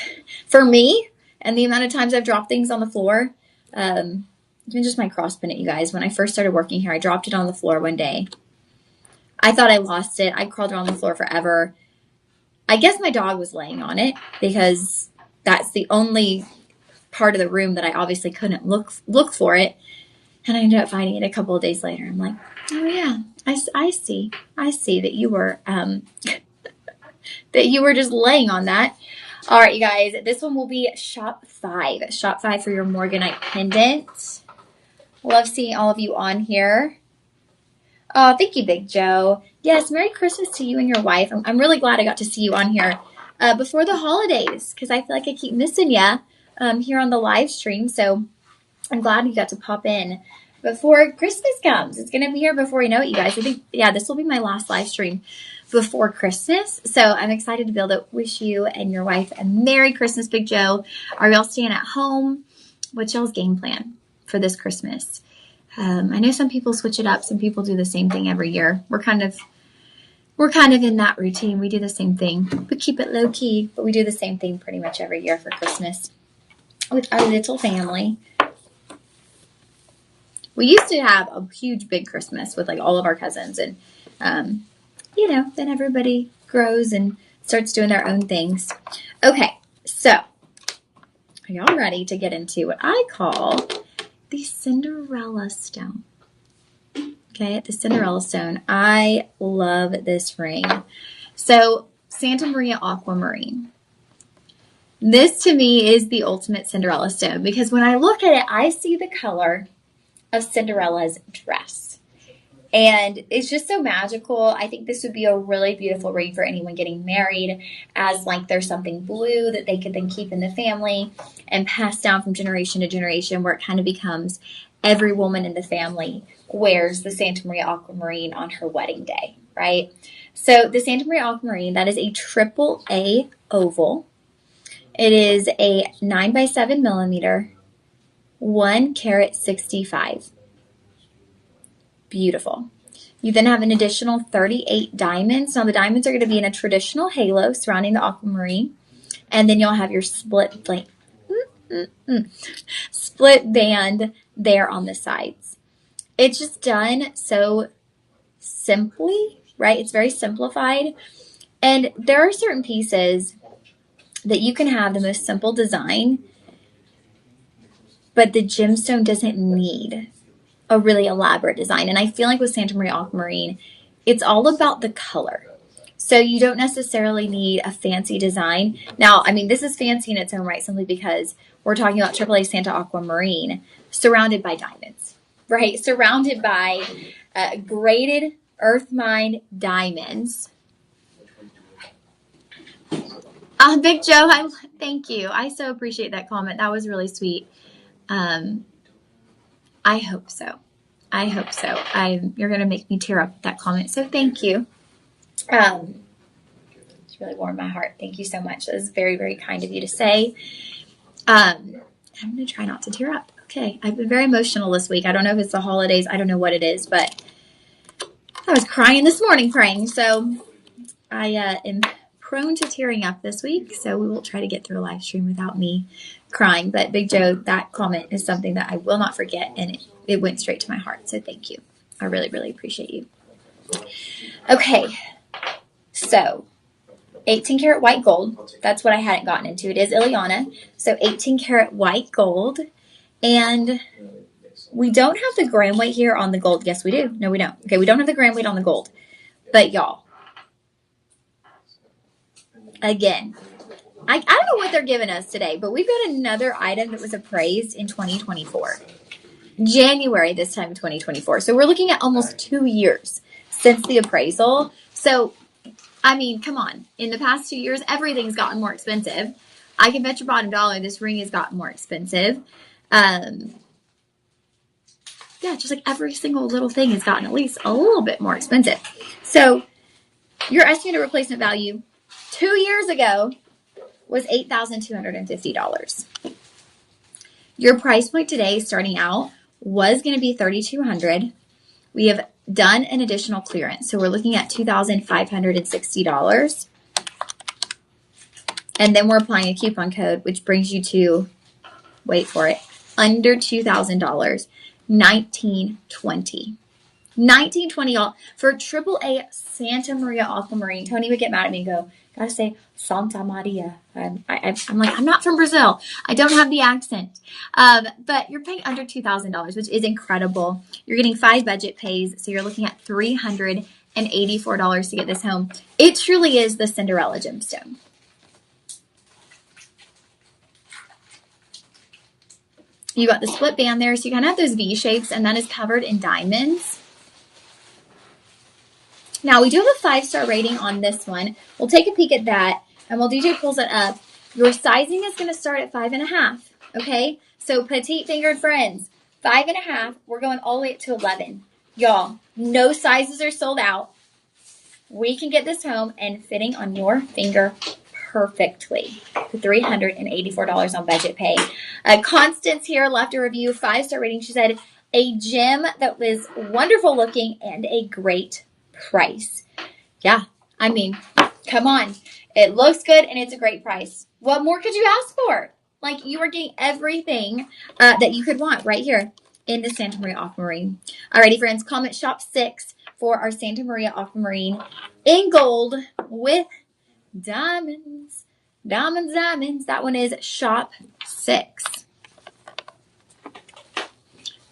for me and the amount of times I've dropped things on the floor, even just my cross pendant, you guys, when I first started working here, I dropped it on the floor one day. I thought I lost it. I crawled around the floor forever. I guess my dog was laying on it because that's the only part of the room that I obviously couldn't look for it. And I ended up finding it a couple of days later. I'm like, oh yeah, I see that you were that you were just laying on that. All right, you guys, this one will be shop 5. Shop 5 for your Morganite pendant. Love seeing all of you on here. Oh, thank you, Big Joe. Yes, Merry Christmas to you and your wife. I'm really glad I got to see you on here before the holidays, because I feel like I keep missing you here on the live stream. So I'm glad you got to pop in before Christmas comes. It's going to be here before you know it, you guys. I think, yeah, this will be my last live stream before Christmas. So I'm excited to be able to wish you and your wife a Merry Christmas, Big Joe. Are y'all staying at home? What's y'all's game plan for this Christmas? I know some people switch it up. Some people do the same thing every year. We're kind of in that routine. We do the same thing. We keep it low key, but we do the same thing pretty much every year for Christmas with our little family. We used to have a huge, big Christmas with like all of our cousins, and then everybody grows and starts doing their own things. Okay, so are y'all ready to get into what I call the Cinderella Stone? Okay, the Cinderella Stone. I love this ring. So Santa Maria Aquamarine. This to me is the ultimate Cinderella Stone, because when I look at it, I see the color of Cinderella's dress. And it's just so magical. I think this would be a really beautiful ring for anyone getting married, as like there's something blue that they could then keep in the family and pass down from generation to generation, where it kind of becomes every woman in the family wears the Santa Maria Aquamarine on her wedding day, right? So the Santa Maria Aquamarine, that is a AAA oval. It is a 9x7 millimeter, 1 carat 65. Beautiful. You then have an additional 38 diamonds. Now the diamonds are going to be in a traditional halo surrounding the aquamarine. And then you'll have your split band there on the sides. It's just done so simply, right? It's very simplified. And there are certain pieces that you can have the most simple design, but the gemstone doesn't need a really elaborate design. And I feel like with Santa Maria Aquamarine, it's all about the color. So you don't necessarily need a fancy design. Now, I mean, this is fancy in its own right, simply because we're talking about AAA Santa Aquamarine surrounded by diamonds, right? Surrounded by graded earth mine diamonds. Big Joe, thank you. I so appreciate that comment. That was really sweet. I hope so. You're going to make me tear up with that comment. So thank you. It's really warmed my heart. Thank you so much. That was very, very kind of you to say. I'm going to try not to tear up. Okay. I've been very emotional this week. I don't know if it's the holidays. I don't know what it is, but I was crying this morning praying. So I am prone to tearing up this week. So we will try to get through a live stream without me crying. But Big Joe, that comment is something that I will not forget. And it went straight to my heart. So thank you. I really, really appreciate you. Okay. So 18 karat white gold. That's what I hadn't gotten into. It is Ileana. So 18 karat white gold. And we don't have the gram weight here on the gold. Yes, we do. No, we don't. Okay, we don't have the gram weight on the gold. But y'all, again, I don't know what they're giving us today, but we've got another item that was appraised in 2024. January this time in 2024. So we're looking at almost 2 years since the appraisal. So, I mean, come on. In the past 2 years, everything's gotten more expensive. I can bet your bottom dollar this ring has gotten more expensive. Yeah, just like every single little thing has gotten at least a little bit more expensive. So your estimated replacement value 2 years ago was $8,250. Your price point today, starting out, was going to be $3,200. We have done an additional clearance, so we're looking at $2,560. And then we're applying a coupon code, which brings you to, wait for it, under $2,000, $1,920. $1,920, y'all, for AAA Santa Maria Aquamarine. Tony would get mad at me and go, Gotta say Santa Maria. I'm like, I'm not from Brazil. I don't have the accent. But you're paying under $2,000, which is incredible. You're getting 5 budget pays, so you're looking at $384 to get this home. It truly is the Cinderella gemstone. You got the split band there, so you kind of have those V shapes, and that is covered in diamonds. Now, we do have a 5-star rating on this one. We'll take a peek at that, and while DJ pulls it up, your sizing is going to start at 5.5, okay? So, petite-fingered friends, 5.5, we're going all the way up to 11. Y'all, no sizes are sold out. We can get this home and fitting on your finger perfectly for $384 on budget pay. Constance here left a review, 5-star rating. She said, a gem that was wonderful looking and a great price. Yeah, I mean, come on. It looks good and it's a great price. What more could you ask for? Like, you are getting everything that you could want right here in the Santa Maria Aquamarine. Alrighty, friends, comment shop 6 for our Santa Maria Aquamarine in gold with diamonds. Diamonds, diamonds. That one is shop 6. All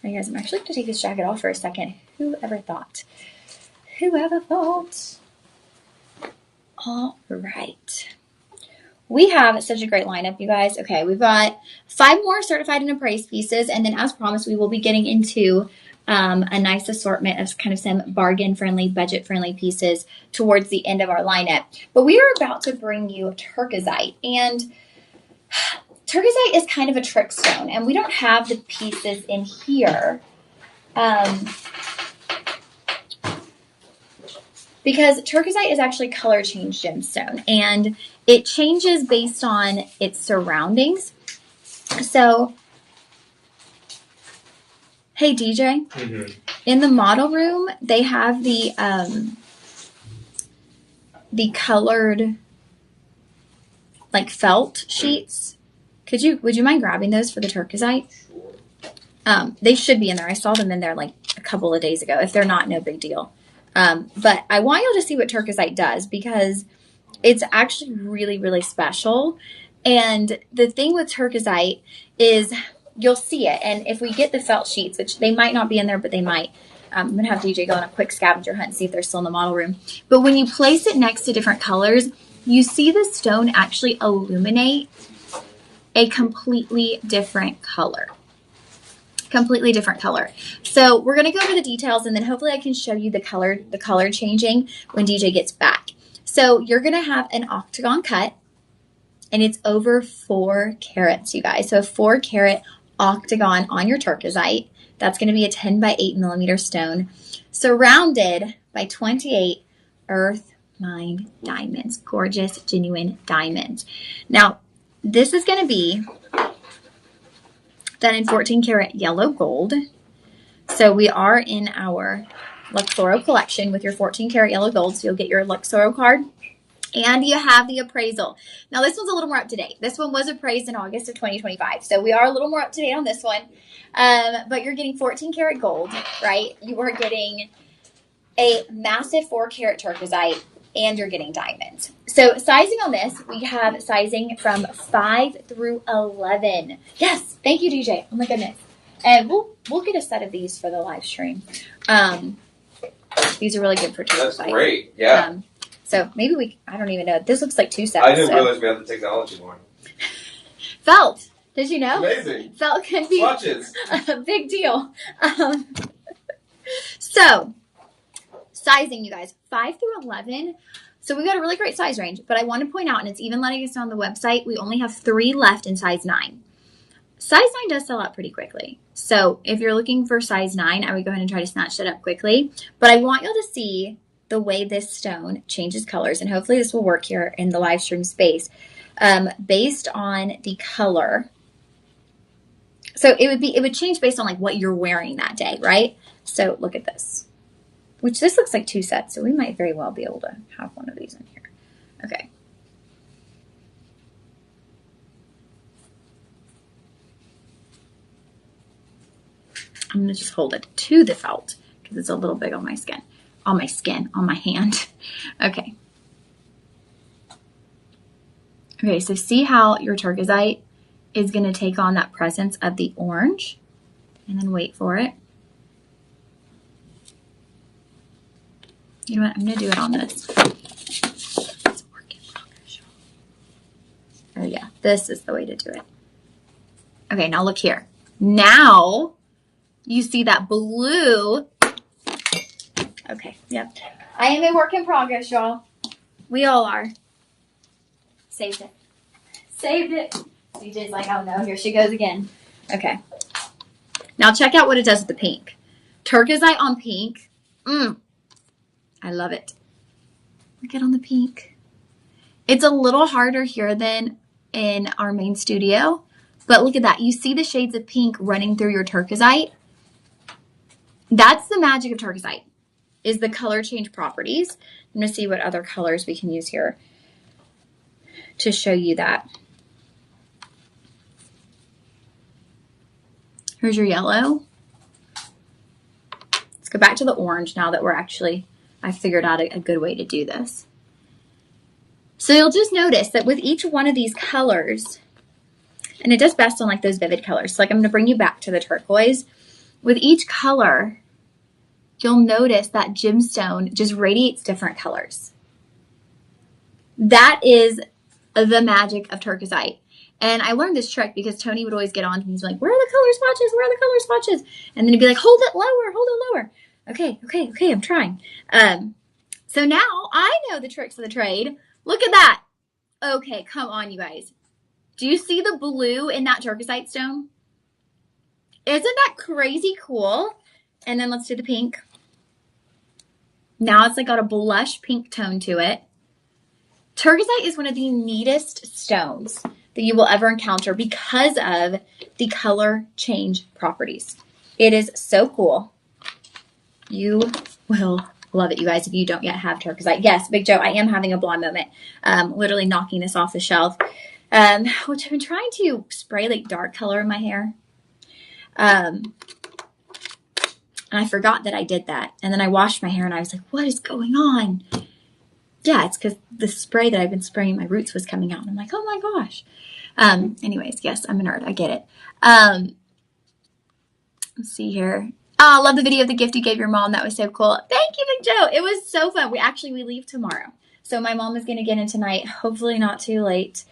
right, guys, I'm actually going to take this jacket off for a second. Whoever thought? Whoever thought? All right. We have such a great lineup, you guys. Okay, we've got 5 more certified and appraised pieces, and then as promised, we will be getting into a nice assortment of kind of some bargain-friendly, budget-friendly pieces towards the end of our lineup. But we are about to bring you turquoisite, and turquoisite is kind of a trick stone, and we don't have the pieces in here because turquoisite is actually color change gemstone, and it changes based on its surroundings. So, hey DJ, in the model room they have the colored like felt sheets. Would you mind grabbing those for the turquoisite? They should be in there. I saw them in there like a couple of days ago. If they're not, no big deal. But I want y'all to see what turquoisite does because it's actually really, really special. And the thing with turquoisite is you'll see it. And if we get the felt sheets, which they might not be in there, but they might, I'm going to have DJ go on a quick scavenger hunt and see if they're still in the model room. But when you place it next to different colors, you see the stone actually illuminate a completely different color. Completely different color. So we're going to go over the details and then hopefully I can show you the color changing when DJ gets back. So you're going to have an octagon cut and it's over 4 carats, you guys. So a 4 carat octagon on your turquoisite. That's going to be a 10 by 8 millimeter stone surrounded by 28 earth mine diamonds. Gorgeous, genuine diamonds. Now, this is going to be done in 14 karat yellow gold. So we are in our Luxoro collection with your 14 karat yellow gold. So you'll get your Luxoro card and you have the appraisal. Now this one's a little more up to date. This one was appraised in August of 2025. So we are a little more up to date on this one. But you're getting 14 karat gold, right? You are getting a massive 4 carat turquoisite and you're getting diamonds. So sizing on this, we have sizing from 5 through 11. Yes, thank you, DJ. Oh my goodness. And we'll get a set of these for the live stream. These are really good for turquoisite. That's great. Yeah. So maybe I don't even know. This looks like 2 sets. I didn't realize we had the technology more. Felt. Did you know? Amazing. Felt can be Watches. A big deal. So sizing, you guys, 5 through 11. So we've got a really great size range, but I want to point out, and it's even letting us know on the website, we only have 3 left in size 9. Size 9 does sell out pretty quickly. So if you're looking for size 9, I would go ahead and try to snatch that up quickly. But I want y'all to see the way this stone changes colors, and hopefully this will work here in the live stream space based on the color. So it would change based on like what you're wearing that day, right? So look at this. Which this looks like 2 sets, so we might very well be able to have one of these in here. Okay. I'm going to just hold it to the felt because it's a little big on my skin. On my hand. Okay. Okay, so see how your turquoisite is going to take on that presence of the orange, and then wait for it. You know what? I'm going to do it on this. It's a work in progress. Oh yeah, this is the way to do it. Okay, now look here. Now you see that blue. Okay, yep. I am a work in progress, y'all. We all are. Saved it. Saved it. CJ's like, oh no, here she goes again. Okay. Now check out what it does with the pink. Turquoisite on pink. I love it. Look at on the pink. It's a little harder here than in our main studio, but look at that. You see the shades of pink running through your turquoisite. That's the magic of turquoisite, is the color change properties. I'm going to see what other colors we can use here to show you that. Here's your yellow. Let's go back to the orange now that I figured out a good way to do this. So you'll just notice that with each one of these colors, and it does best on like those vivid colors. So like I'm going to bring you back to the turquoise. With each color, you'll notice that gemstone just radiates different colors. That is the magic of turquoisite. And I learned this trick because Tony would always get on to me. He's like, where are the color swatches? Where are the color swatches? And then he'd be like, hold it lower, hold it lower. Okay, I'm trying. So now I know the tricks of the trade. Look at that. Okay, come on, you guys. Do you see the blue in that turquoisite stone? Isn't that crazy cool? And then let's do the pink. Now it's like got a blush pink tone to it. Turquoisite is one of the neatest stones that you will ever encounter because of the color change properties. It is so cool. You will love it, you guys, if you don't yet have turquoisite. Yes, Big Joe, I am having a blonde moment. Literally knocking this off the shelf, which I've been trying to spray like dark color in my hair. And I forgot that I did that. And then I washed my hair and I was like, what is going on? Yeah, it's because the spray that I've been spraying my roots was coming out. And I'm like, oh my gosh. Anyways, yes, I'm a nerd. I get it. Let's see here. Oh, I love the video of the gift you gave your mom. That was so cool. Thank you, Big Joe. It was so fun. We leave tomorrow. So my mom is going to get in tonight. Hopefully not too late.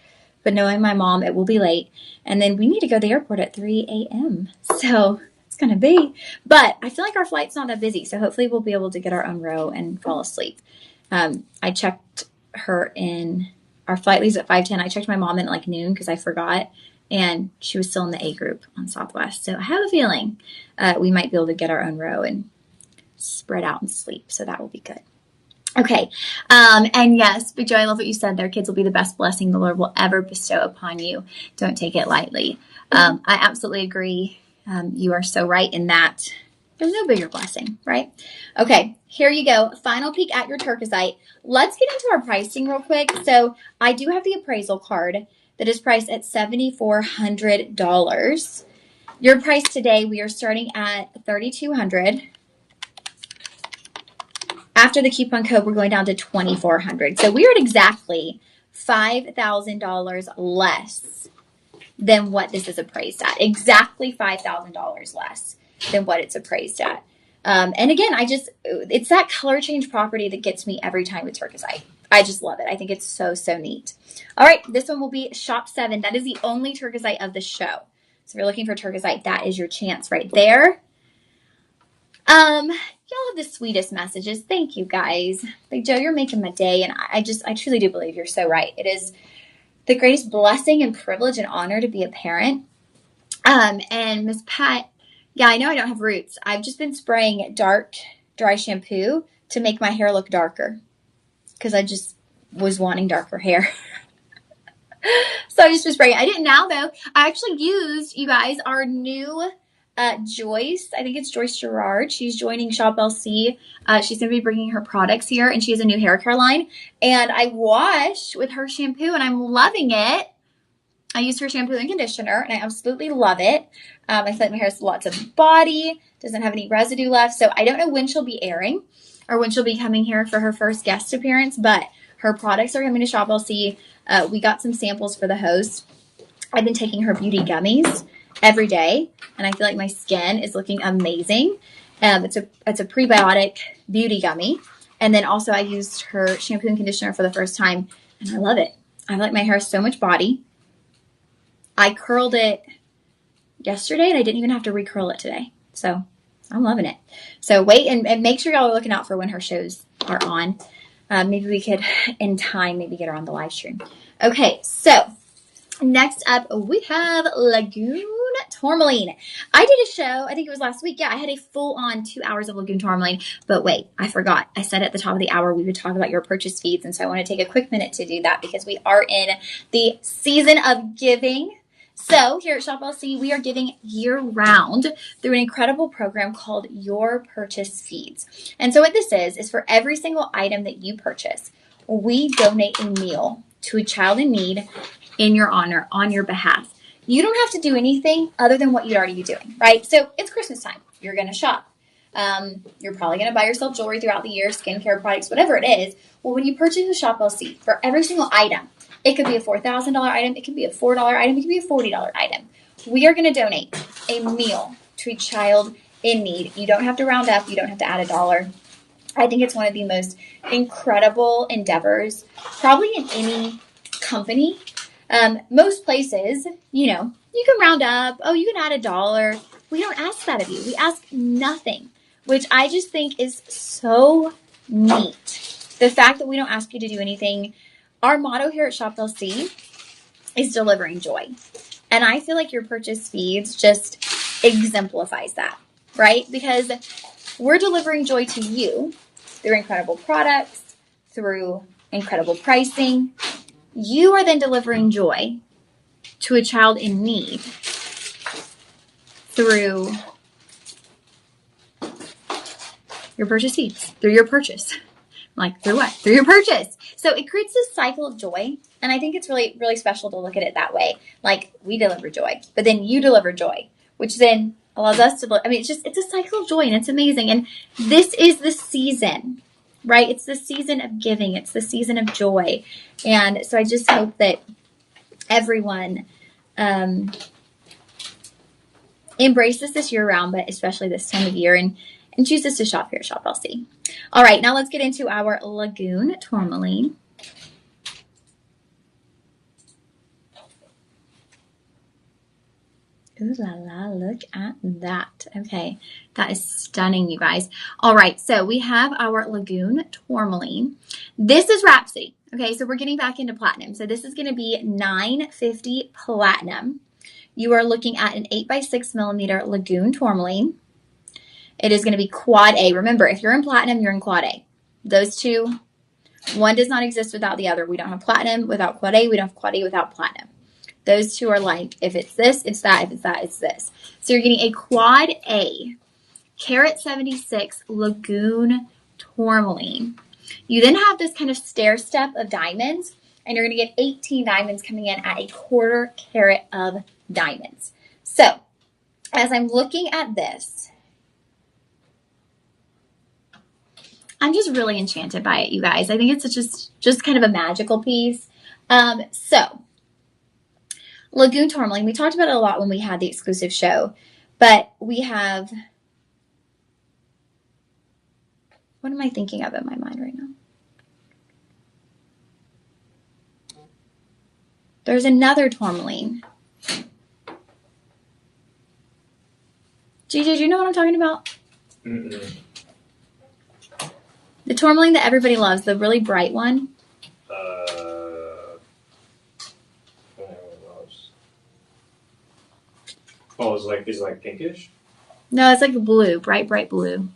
But knowing my mom, it will be late. And then we need to go to the airport at 3 a.m. So it's going to be. But I feel like our flight's not that busy. So hopefully we'll be able to get our own row and fall asleep. I checked her in, our flight leaves at 5:10. I checked my mom in at like noon because I forgot. And she was still in the A group on Southwest. So I have a feeling we might be able to get our own row and spread out and sleep. So that will be good. Okay. And yes, Big Joe, I love what you said there. Kids will be the best blessing the Lord will ever bestow upon you. Don't take it lightly. I absolutely agree. You are so right in that. There's no bigger blessing, right? Okay, here you go. Final peek at your turquoisite. Let's get into our pricing real quick. So I do have the appraisal card that is priced at $7,400. Your price today, we are starting at $3,200. After the coupon code, we're going down to $2,400. So we're at exactly $5,000 less than what this is appraised at. Exactly $5,000 less than what it's appraised at. And again, it's that color change property that gets me every time with turquoisite. I just love it. I think it's so, so neat. All right, this one will be Shop 7. That is the only turquoisite of the show. So if you're looking for turquoisite, that is your chance right there. Y'all have the sweetest messages. Thank you, guys. Big Joe, you're making my day, and I truly do believe you're so right. It is the greatest blessing and privilege and honor to be a parent. And Miss Pat, yeah, I know I don't have roots. I've just been spraying dark, dry shampoo to make my hair look darker because I just was wanting darker hair. So I just been spraying. I didn't now, though. I actually used, you guys, our new Joyce. I think it's Joyce Gerard. She's joining Shop LC. She's going to be bringing her products here, and she has a new hair care line. And I washed with her shampoo, and I'm loving it. I use her shampoo and conditioner, and I absolutely love it. I feel like my hair has lots of body, doesn't have any residue left. So I don't know when she'll be airing or when she'll be coming here for her first guest appearance, but Her products are coming to Shop LC. We got some samples for the host. I've been taking her beauty gummies every day, and I feel like my skin is looking amazing. It's a prebiotic beauty gummy. And then also I used her shampoo and conditioner for the first time, and I love it. I like my hair so much body. I curled it yesterday, and I didn't even have to recurl it today. So I'm loving it. So wait and make sure y'all are looking out for when her shows are on. Maybe we could, in time, maybe get her on the live stream. Okay, so next up, we have Lagoon Tourmaline. I did a show, I think it was last week. Yeah, I had a full-on 2 hours of Lagoon Tourmaline. But wait, I forgot. I said at the top of the hour we would talk about your purchase feeds. And so I want to take a quick minute to do that because we are in the season of giving. So here at Shop LC, we are giving year-round through an incredible program called Your Purchase Feeds. And so what this is for every single item that you purchase, we donate a meal to a child in need in your honor, on your behalf. You don't have to do anything other than what you'd already be doing, right? So it's Christmas time. You're going to shop. You're probably going to buy yourself jewelry throughout the year, skincare products, whatever it is. Well, when you purchase a Shop LC, for every single item, it could be a $4,000 item. It could be a $4 item. It could be a $40 item. We are going to donate a meal to a child in need. You don't have to round up. You don't have to add $1. I think it's one of the most incredible endeavors, probably in any company. Most places, you can round up. Oh, you can add $1. We don't ask that of you. We ask nothing, which I just think is so neat. The fact that we don't ask you to do anything. Our motto here at Shop LC is delivering joy. And I feel like your purchase feeds just exemplifies that, right? Because we're delivering joy to you through incredible products, through incredible pricing. You are then delivering joy to a child in need through your purchase feeds, through your purchase. Like, through what? Through your purchase. So it creates this cycle of joy. And I think it's really, really special to look at it that way. Like, we deliver joy, but then you deliver joy, which then allows us to, it's a cycle of joy, and it's amazing. And this is the season, right? It's the season of giving. It's the season of joy. And so I just hope that everyone embraces this year round, but especially this time of year, and chooses to shop here at Shop LC. All right, now let's get into our Lagoon Tourmaline. Ooh la la, look at that. Okay, that is stunning, you guys. All right, so we have our Lagoon Tourmaline. This is Rhapsody. Okay, so we're getting back into platinum. So this is going to be $950 platinum. You are looking at an 8x6 millimeter Lagoon Tourmaline. It is going to be quad A. Remember, if you're in platinum, you're in quad A. Those two, one does not exist without the other. We don't have platinum without quad A. We don't have quad A without platinum. Those two are like, if it's this, it's that. If it's that, it's this. So you're getting a quad A, carat 76 Lagoon Tourmaline. You then have this kind of stair step of diamonds, and you're going to get 18 diamonds coming in at a quarter carat of diamonds. So as I'm looking at this, I'm just really enchanted by it, you guys. I think it's just kind of a magical piece. So Lagoon Tourmaline, we talked about it a lot when we had the exclusive show, but we have, what am I thinking of in my mind right now? There's another Tourmaline. GJ, do you know what I'm talking about? Mm-mm. The Tourmaline that everybody loves, the really bright one. Oh, is it like pinkish? No, it's like blue, bright blue.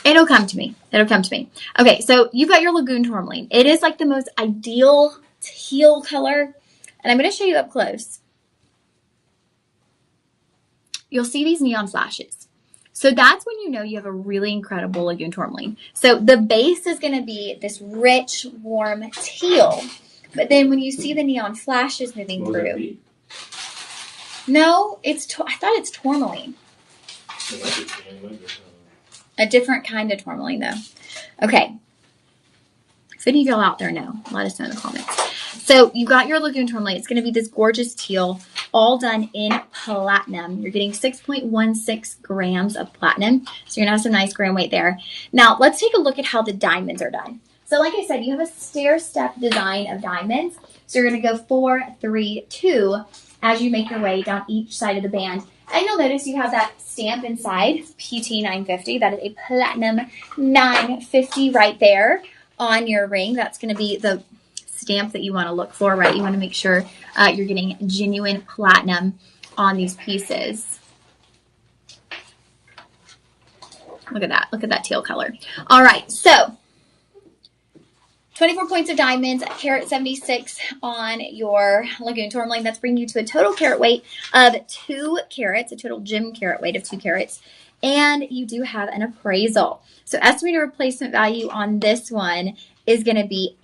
It'll come to me. Okay, so you've got your Lagoon Tourmaline. It is like the most ideal teal color. And I'm going to show you up close. You'll see these neon flashes. So that's when you know you have a really incredible Lagoon Tourmaline. So the base is going to be this rich, warm teal. But then when you see the neon flashes moving through. No, I thought it's tourmaline. A different kind of tourmaline, though. Okay, If any of y'all out there know, let us know in the comments. So you got your Lagoon Tourmaline. It's going to be this gorgeous teal, all done in platinum. You're getting 6.16 grams of platinum. So you're going to have some nice gram weight there. Now let's take a look at how the diamonds are done. So like I said, you have a stair-step design of diamonds. So you're going to go 4, 3, 2 as you make your way down each side of the band. And you'll notice you have that stamp inside, PT 950. That is a platinum 950 right there on your ring. That's going to be the stamp that you want to look for, right? You want to make sure you're getting genuine platinum on these pieces. Look at that. Look at that teal color. All right. So 24 points of diamonds, carat 76 on your Lagoon Tourmaline. That's bringing you to a total carat weight of 2 carats, a total gem carat weight of 2 carats. And you do have an appraisal. So estimated replacement value on this one is going to be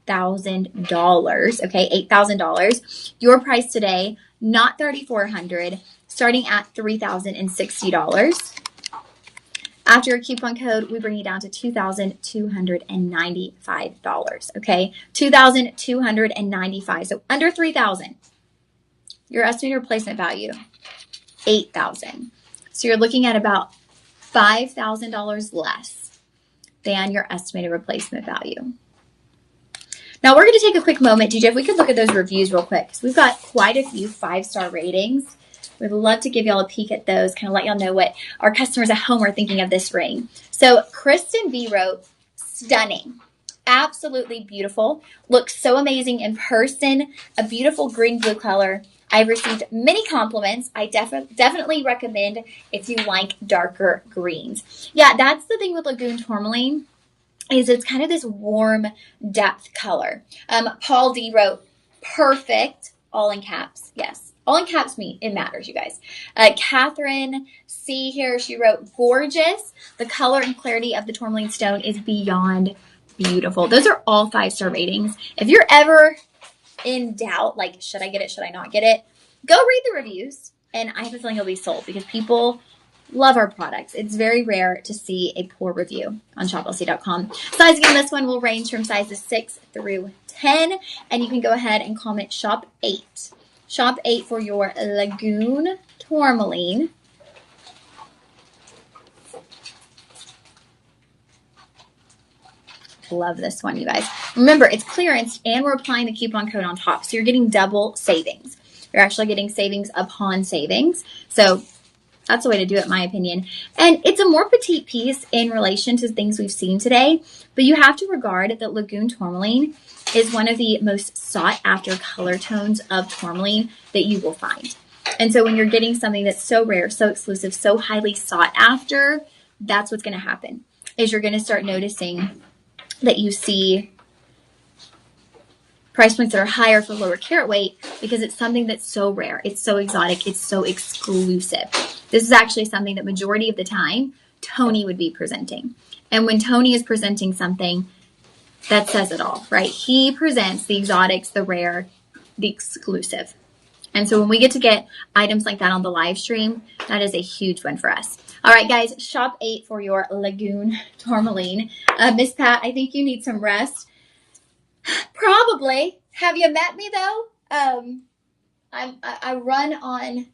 $8,000. Okay, $8,000. Your price today, not $3,400, starting at $3,060. After your coupon code, we bring you down to $2,295. Okay, $2,295. So under $3,000. Your estimated replacement value, $8,000. So you're looking at about $5,000 less than your estimated replacement value. Now we're going to take a quick moment. DJ, if we could look at those reviews real quick, because we've got quite a few 5-star ratings. We'd love to give y'all a peek at those, kind of let y'all know what our customers at home are thinking of this ring. So Kristen B wrote, stunning, absolutely beautiful, looks so amazing in person, a beautiful green-blue color. I've received many compliments. I definitely recommend if you like darker greens. Yeah, that's the thing with Lagoon Tourmaline, is it's kind of this warm depth color. Paul D wrote, perfect, all in caps, yes. All in caps mean it matters, you guys. Catherine C here, she wrote, gorgeous. The color and clarity of the tourmaline stone is beyond beautiful. Those are all 5-star ratings. If you're ever in doubt, like, should I get it, should I not get it? Go read the reviews, and I have a feeling you'll be sold because people love our products. It's very rare to see a poor review on ShopLC.com. Size again, this one will range from sizes 6 through 10, and you can go ahead and comment Shop 8. Shop 8 for your Lagoon Tourmaline. Love this one, you guys. Remember, it's clearance, and we're applying the coupon code on top, so you're getting double savings. You're actually getting savings upon savings. So that's the way to do it, in my opinion. And it's a more petite piece in relation to things we've seen today, but you have to regard that Lagoon Tourmaline is one of the most sought after color tones of tourmaline that you will find. And so when you're getting something that's so rare, so exclusive, so highly sought after, that's what's going to happen, is you're going to start noticing that you see price points that are higher for lower carat weight because it's something that's so rare. It's so exotic. It's so exclusive. This is actually something that majority of the time Tony would be presenting. And when Tony is presenting something, that says it all, right? He presents the exotics, the rare, the exclusive. And so when we get items like that on the live stream, that is a huge win for us. All right, guys, Shop 8 for your Lagoon Tourmaline. Miss Pat, I think you need some rest. Probably. Have you met me though? I run on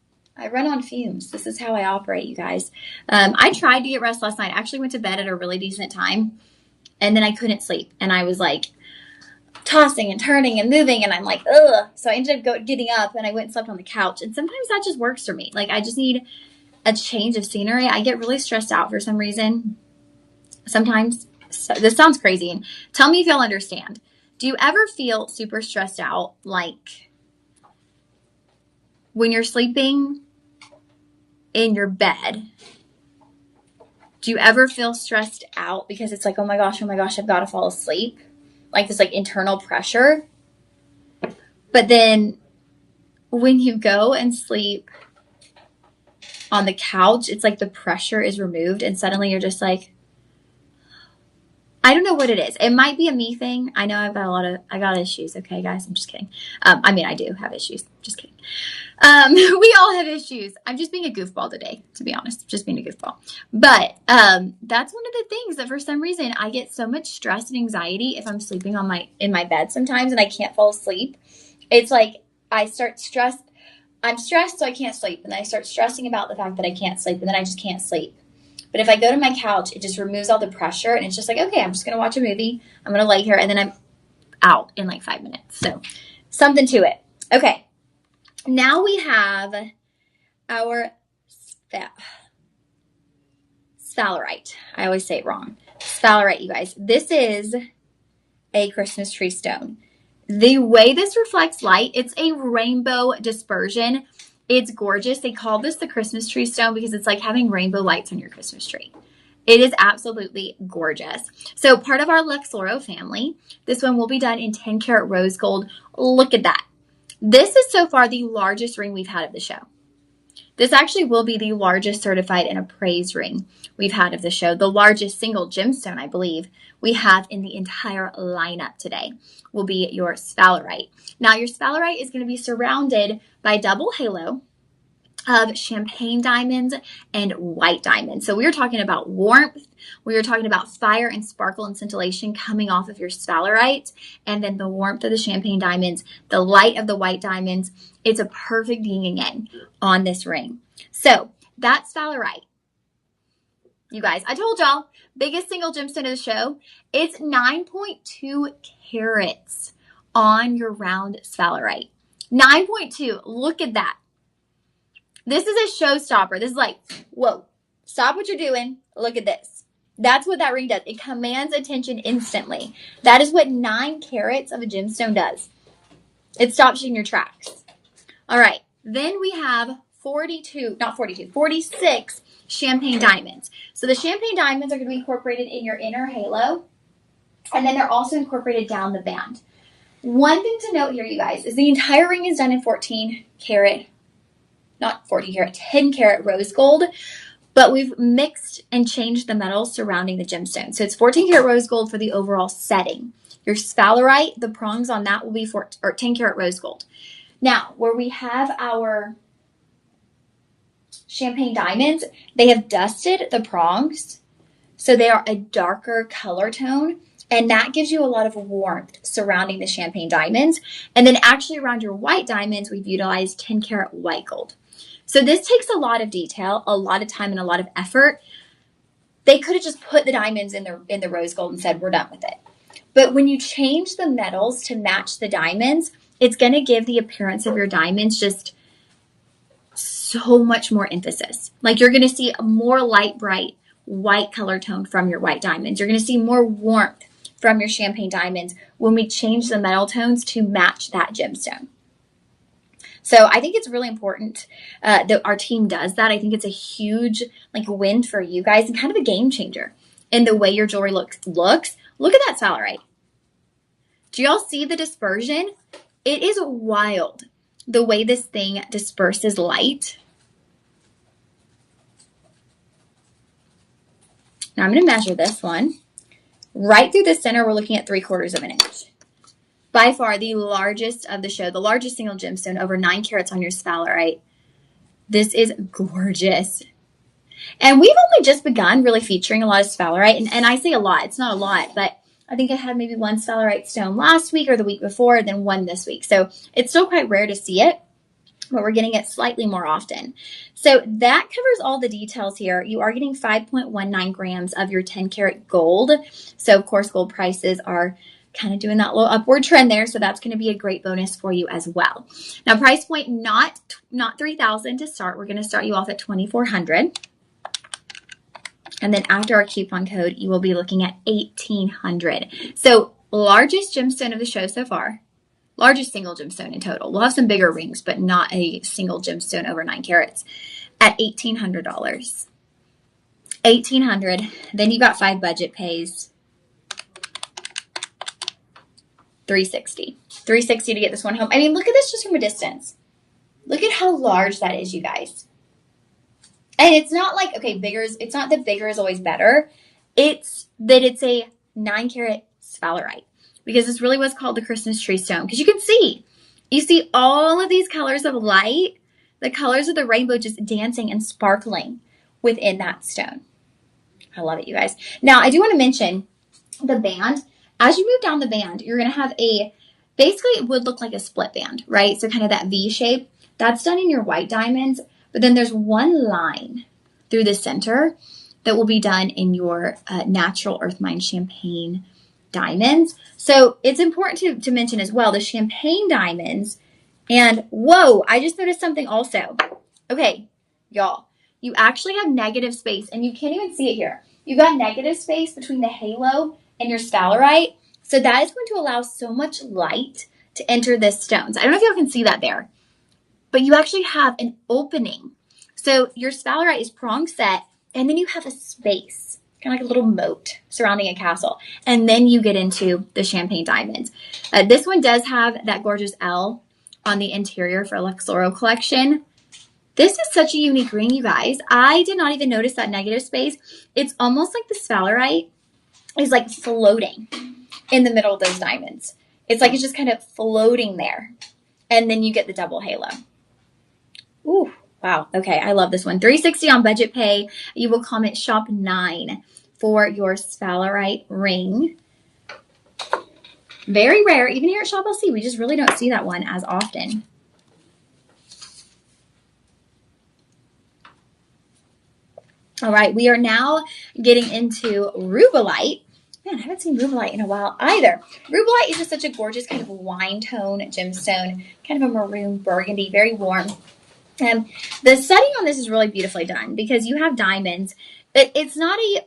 fumes. This is how I operate, you guys. I tried to get rest last night. I actually went to bed at a really decent time. And then I couldn't sleep. And I was like tossing and turning and moving. And I'm like, ugh. So I ended up getting up and I went and slept on the couch. And sometimes that just works for me. Like I just need a change of scenery. I get really stressed out for some reason. Sometimes. So this sounds crazy. And tell me if y'all understand. Do you ever feel super stressed out? Like when you're sleeping in your bed, do you ever feel stressed out because it's like, oh my gosh, I've got to fall asleep? Like this like internal pressure. But then when you go and sleep on the couch, it's like the pressure is removed and suddenly you're just like, I don't know what it is. It might be a me thing. I know I got issues. Okay, guys, I'm just kidding. I mean, I do have issues. Just kidding. We all have issues. I'm just being a goofball today, to be honest. Just being a goofball. But that's one of the things that for some reason I get so much stress and anxiety if I'm sleeping in my bed sometimes and I can't fall asleep. It's like I start stressed. I'm stressed, so I can't sleep, and then I start stressing about the fact that I can't sleep, and then I just can't sleep. But if I go to my couch, it just removes all the pressure, and it's just like, okay, I'm just going to watch a movie. I'm going to lay here, and then I'm out in like 5 minutes. So something to it. Okay. Now we have our sphalerite. I always say it wrong. Sphalerite, you guys. This is a Christmas tree stone. The way this reflects light, it's a rainbow dispersion. It's gorgeous. They call this the Christmas tree stone because it's like having rainbow lights on your Christmas tree. It is absolutely gorgeous. So part of our Luxoro family, this one will be done in 10 karat rose gold. Look at that. This is so far the largest ring we've had of the show. This actually will be the largest certified and appraised ring we've had of the show. The largest single gemstone, I believe, we have in the entire lineup today will be your sphalerite. Now, your sphalerite is going to be surrounded by a double halo of champagne diamonds and white diamonds. So we are talking about warmth. We are talking about fire and sparkle and scintillation coming off of your sphalerite, and then the warmth of the champagne diamonds, the light of the white diamonds. It's a perfect yin and yang on this ring. So that's sphalerite. You guys, I told y'all, biggest single gemstone of the show. It's 9.2 carats on your round sphalerite. 9.2. Look at that. This is a showstopper. This is like, whoa, stop what you're doing. Look at this. That's what that ring does. It commands attention instantly. That is what 9 carats of a gemstone does. It stops you in your tracks. All right. Then we have 46 champagne diamonds. So the champagne diamonds are going to be incorporated in your inner halo, and then they're also incorporated down the band. One thing to note here, you guys, is the entire ring is done in 10 karat rose gold, but we've mixed and changed the metals surrounding the gemstone. So it's 14 karat rose gold for the overall setting. Your sphalerite, the prongs on that will be 10 karat rose gold. Now, where we have our champagne diamonds, they have dusted the prongs, so they are a darker color tone, and that gives you a lot of warmth surrounding the champagne diamonds. And then actually around your white diamonds, we've utilized 10 karat white gold. So this takes a lot of detail, a lot of time, and a lot of effort. They could have just put the diamonds in the rose gold and said, we're done with it. But when you change the metals to match the diamonds, it's going to give the appearance of your diamonds just so much more emphasis. Like you're going to see a more light, bright white color tone from your white diamonds. You're going to see more warmth from your champagne diamonds when we change the metal tones to match that gemstone. So I think it's really important that our team does that. I think it's a huge win for you guys and kind of a game changer in the way your jewelry looks. Look at that sphalerite. Do y'all see the dispersion? It is wild the way this thing disperses light. Now I'm going to measure this one. Right through the center, we're looking at 3/4 of an inch. By far the largest of the show, the largest single gemstone, over 9 carats on your sphalerite. This is gorgeous. And we've only just begun really featuring a lot of sphalerite. And I say a lot, it's not a lot, but I think I had maybe one sphalerite stone last week or the week before, then one this week. So it's still quite rare to see it, but we're getting it slightly more often. So that covers all the details here. You are getting 5.19 grams of your 10 karat gold. So of course, gold prices are kind of doing that little upward trend there. So that's going to be a great bonus for you as well. Now, price point, not $3,000 to start. We're going to start you off at $2,400. And then after our coupon code, you will be looking at $1,800. So largest gemstone of the show so far. Largest single gemstone in total. We'll have some bigger rings, but not a single gemstone over 9 carats at $1,800. $1,800. Then you got 5 budget pays. $360. $360 to get this one home. I mean, look at this just from a distance. Look at how large that is, you guys. And it's not like, okay, it's not that bigger is always better. It's that it's a 9-carat sphalerite, because this really was called the Christmas tree stone. Because you see all of these colors of light, the colors of the rainbow just dancing and sparkling within that stone. I love it, you guys. Now, I do want to mention the band. As you move down the band, you're going to have basically it would look like a split band, right? So kind of that V shape. That's done in your white diamonds, but then there's one line through the center that will be done in your natural Earth Mine Champagne diamonds. So it's important to mention as well, the Champagne diamonds. And whoa, I just noticed something also. Okay, y'all, you actually have negative space, and you can't even see it here. You've got negative space between the halo and your sphalerite. So that is going to allow so much light to enter this stone. So I don't know if y'all can see that there, but you actually have an opening. So your sphalerite is prong set, and then you have a space, kind of like a little moat surrounding a castle. And then you get into the Champagne diamonds. This one does have that gorgeous L on the interior for Luxoro collection. This is such a unique ring, you guys. I did not even notice that negative space. It's almost like the sphalerite is like floating in the middle of those diamonds. It's like it's just kind of floating there. And then you get the double halo. Ooh, wow. Okay, I love this one. $360 on budget pay. You will comment shop 9 for your sphalerite ring. Very rare. Even here at Shop LC, we just really don't see that one as often. All right, we are now getting into rubellite. Man, I haven't seen rubellite in a while either. Rubellite is just such a gorgeous kind of wine tone gemstone, kind of a maroon burgundy, very warm. The setting on this is really beautifully done because you have diamonds. It's not a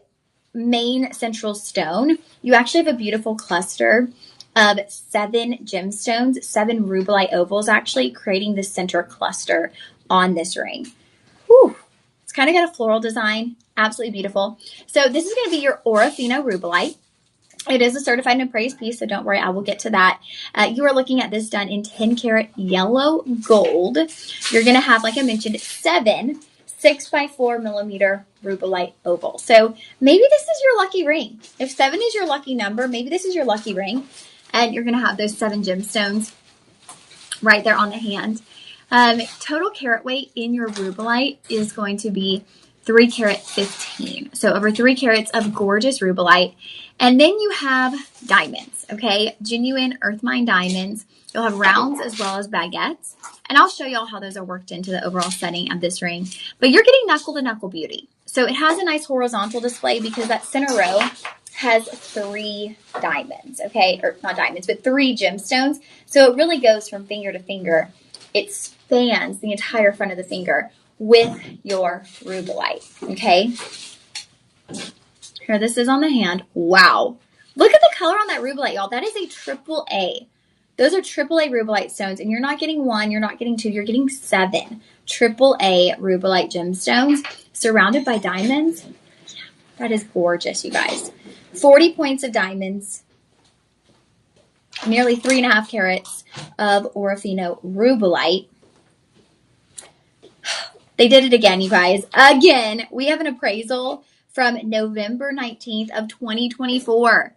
main central stone. You actually have a beautiful cluster of 7 gemstones, 7 rubellite ovals actually, creating the center cluster on this ring. Whew. It's kind of got a floral design. Absolutely beautiful. So this is going to be your Aurafino rubellite. It is a certified and appraised piece, so don't worry, I will get to that. You are looking at this done in 10-karat yellow gold. You're going to have, like I mentioned, 7 6x4 millimeter rubellite oval. So maybe this is your lucky ring. If 7 is your lucky number, maybe this is your lucky ring. And you're going to have those 7 gemstones right there on the hand. Total carat weight in your rubellite is going to be 3 carat 15. So over 3 carats of gorgeous rubellite. And then you have diamonds, okay? Genuine Earth Mine diamonds. You'll have rounds as well as baguettes. And I'll show y'all how those are worked into the overall setting of this ring. But you're getting knuckle to knuckle beauty. So it has a nice horizontal display because that center row has 3 diamonds, okay? Or not diamonds, but 3 gemstones. So it really goes from finger to finger. It spans the entire front of the finger with your rubellite, okay? Here, this is on the hand. Wow. Look at the color on that rubellite, y'all. That is a triple A. Those are AAA rubellite stones, and you're not getting 1, you're not getting 2, you're getting 7 AAA rubellite gemstones surrounded by diamonds. That is gorgeous, you guys. 40 points of diamonds, nearly 3.5 carats of Aurafino rubellite. They did it again, you guys. Again, we have an appraisal from November 19th of 2024.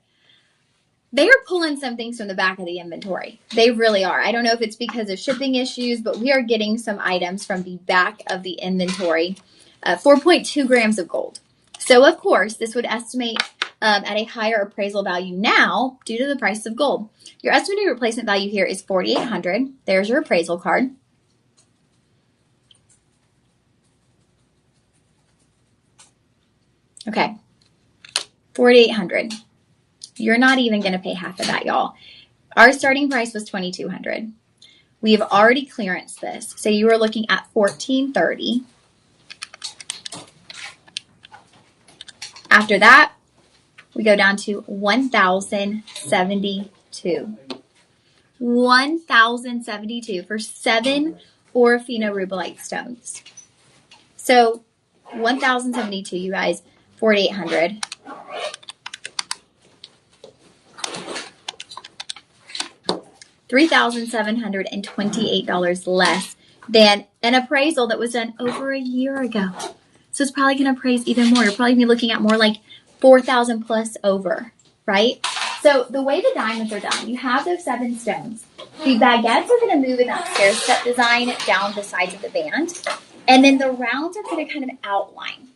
They are pulling some things from the back of the inventory. They really are. I don't know if it's because of shipping issues, but we are getting some items from the back of the inventory. 4.2 grams of gold. So, of course, this would estimate at a higher appraisal value now due to the price of gold. Your estimated replacement value here is $4,800. There's your appraisal card. Okay, $4,800. You're not even going to pay half of that, y'all. Our starting price was $2,200. We have already clearanced this, so you are looking at $1,430. After that, we go down to $1,072. $1,072 for 7 Aurafino rubellite stones. So $1,072, you guys. $4,800. $3,728 less than an appraisal that was done over a year ago. So it's probably going to appraise even more. You're probably going to be looking at more like $4,000 plus over right? So the way the diamonds are done, you have those 7 stones. The baguettes are going to move in that stair step design down the sides of the band. And then the rounds are going to kind of outline.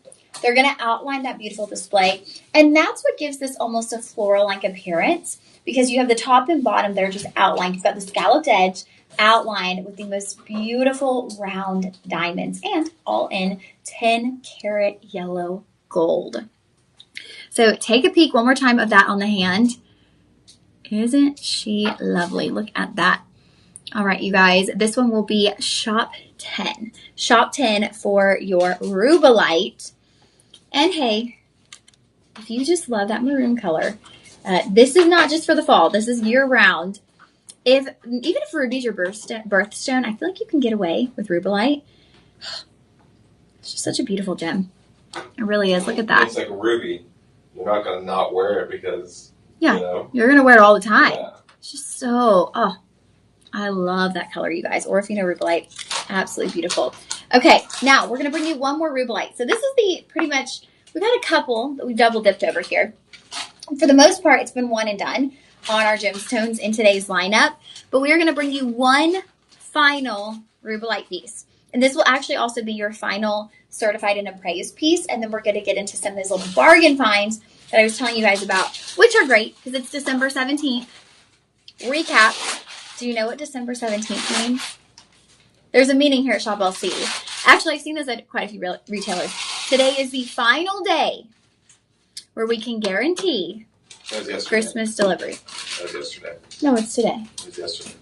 They're going to outline that beautiful display. And that's what gives this almost a floral-like appearance, because you have the top and bottom that are just outlined. You've got the scalloped edge outlined with the most beautiful round diamonds, and all in 10-karat yellow gold. So take a peek one more time of that on the hand. Isn't she lovely? Look at that. All right, you guys, this one will be shop 10. Shop 10 for your Rubellite. And hey, if you just love that maroon color, this is not just for the fall. This is year round. Even if Ruby's your birthstone, I feel like you can get away with Rubellite. It's just such a beautiful gem. It really is. Look at that. It's like a ruby. You're not going to not wear it because, yeah, you know. You're going to wear it all the time. Yeah. It's just so, I love that color, you guys. Orofino Rubellite. Absolutely beautiful. Okay, now we're going to bring you one more Rubellite. So this is pretty much, we've had a couple that we've double dipped over here. For the most part, it's been one and done on our gemstones in today's lineup. But we are going to bring you one final Rubellite piece. And this will actually also be your final certified and appraised piece. And then we're going to get into some of those little bargain finds that I was telling you guys about, which are great because it's December 17th. Recap. Do you know what December 17th means? There's a meaning here at Shop LC. Actually, I've seen this at quite a few retailers. Today is the final day where we can guarantee Christmas delivery. That was yesterday. No, it's today. It was yesterday.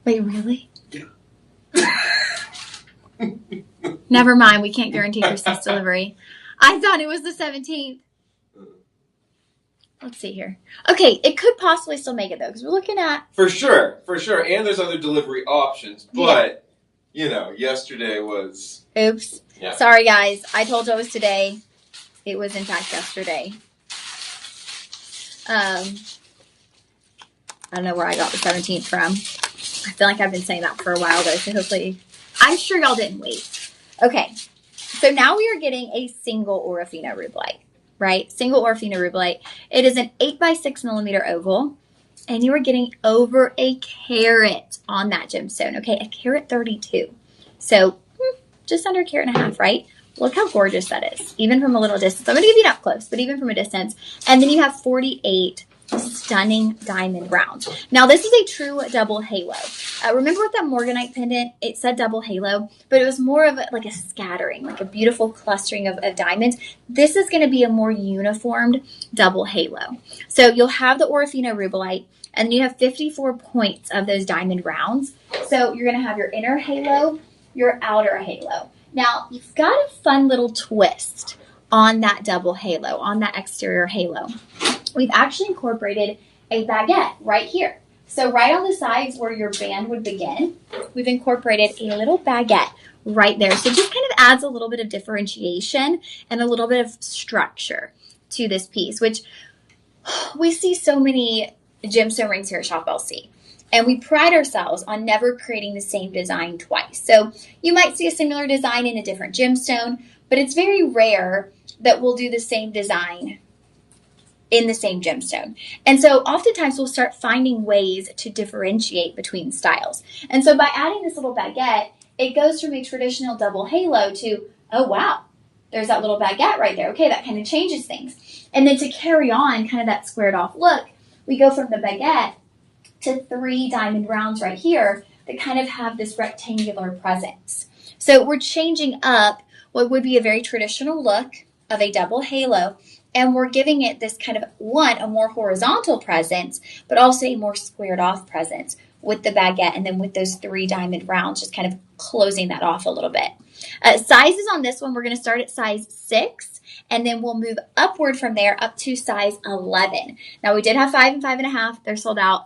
Wait, really? Yeah. Never mind. We can't guarantee Christmas delivery. I thought it was the 17th. Let's see here. Okay, it could possibly still make it, though, because we're looking at... For sure. And there's other delivery options. But, you know, yesterday was... Oops. Yeah. Sorry, guys. I told you it was today. It was, in fact, yesterday. I don't know where I got the 17th from. I feel like I've been saying that for a while, though, so hopefully... I'm sure y'all didn't wait. Okay, so now we are getting a single Orofino Rubellite, right? Single Orofino Rubellite. It is an 8x6 millimeter oval, and you are getting over a carat on that gemstone, okay? A carat 32. So, just under a carat and a half, right? Look how gorgeous that is, even from a little distance. I'm going to give you an up close, but even from a distance. And then you have 48 stunning diamond rounds. Now, this is a true double halo. Remember with that Morganite pendant, it said double halo, but it was more of like a scattering, like a beautiful clustering of diamonds. This is going to be a more uniformed double halo. So you'll have the Orofino Rubellite, and then you have 54 points of those diamond rounds. So you're going to have your inner halo, your outer halo. Now, you've got a fun little twist on that double halo, on that exterior halo. We've actually incorporated a baguette right here. So right on the sides where your band would begin, we've incorporated a little baguette right there. So it just kind of adds a little bit of differentiation and a little bit of structure to this piece, which we see so many gemstone rings here at Shop LC. And we pride ourselves on never creating the same design twice. So you might see a similar design in a different gemstone, but it's very rare that we'll do the same design in the same gemstone. And so oftentimes we'll start finding ways to differentiate between styles. And so by adding this little baguette, it goes from a traditional double halo to, oh wow, there's that little baguette right there. Okay, that kind of changes things. And then to carry on kind of that squared off look, we go from the baguette to 3 diamond rounds right here that kind of have this rectangular presence. So we're changing up what would be a very traditional look of a double halo, and we're giving it this kind of, a more horizontal presence, but also a more squared off presence with the baguette, and then with those 3 diamond rounds, just kind of closing that off a little bit. Sizes on this one, we're going to start at size 6, and then we'll move upward from there up to size 11. Now, we did have 5 and 5.5. They're sold out.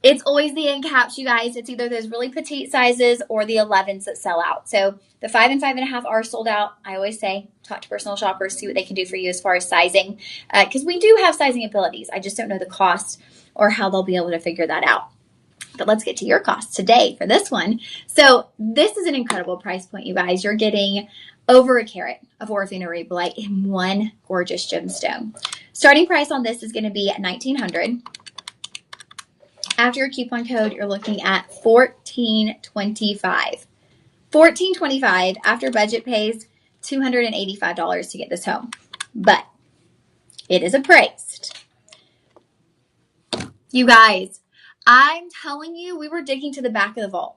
It's always the end caps, you guys. It's either those really petite sizes or the 11s that sell out. So the 5 and 5.5 are sold out. I always say, talk to personal shoppers, see what they can do for you as far as sizing, because we do have sizing abilities. I just don't know the cost or how they'll be able to figure that out. But let's get to your costs today for this one. So this is an incredible price point, you guys. You're getting over a carat of Orofino rubellite in one gorgeous gemstone. Starting price on this is going to be at $1,900. After your coupon code, you're looking at $1,425. $1,425 after budget pays $285 to get this home. But it is appraised. You guys, I'm telling you, we were digging to the back of the vault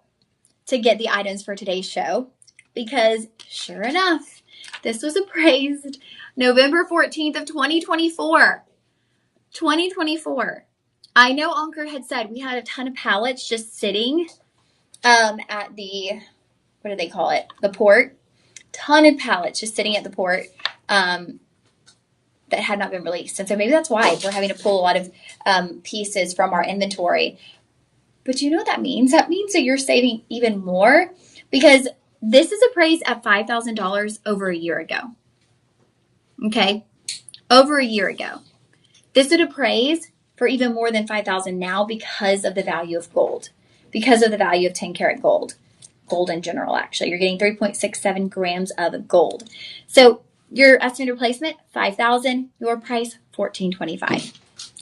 to get the items for today's show because sure enough, this was appraised November 14th of 2024. 2024. I know Ankur had said we had a ton of pallets just sitting at the, what do they call it? The port. Ton of pallets just sitting at the port that had not been released. And so maybe that's why we're having to pull a lot of pieces from our inventory. But you know what that means? That means that you're saving even more because this is appraised at $5,000 over a year ago. Okay? Over a year ago. This would appraise for even more than $5,000 now because of the value of gold. Because of the value of 10 karat gold. Gold in general, actually. You're getting 3.67 grams of gold. So your estimated replacement, $5,000. Your price, $1,425.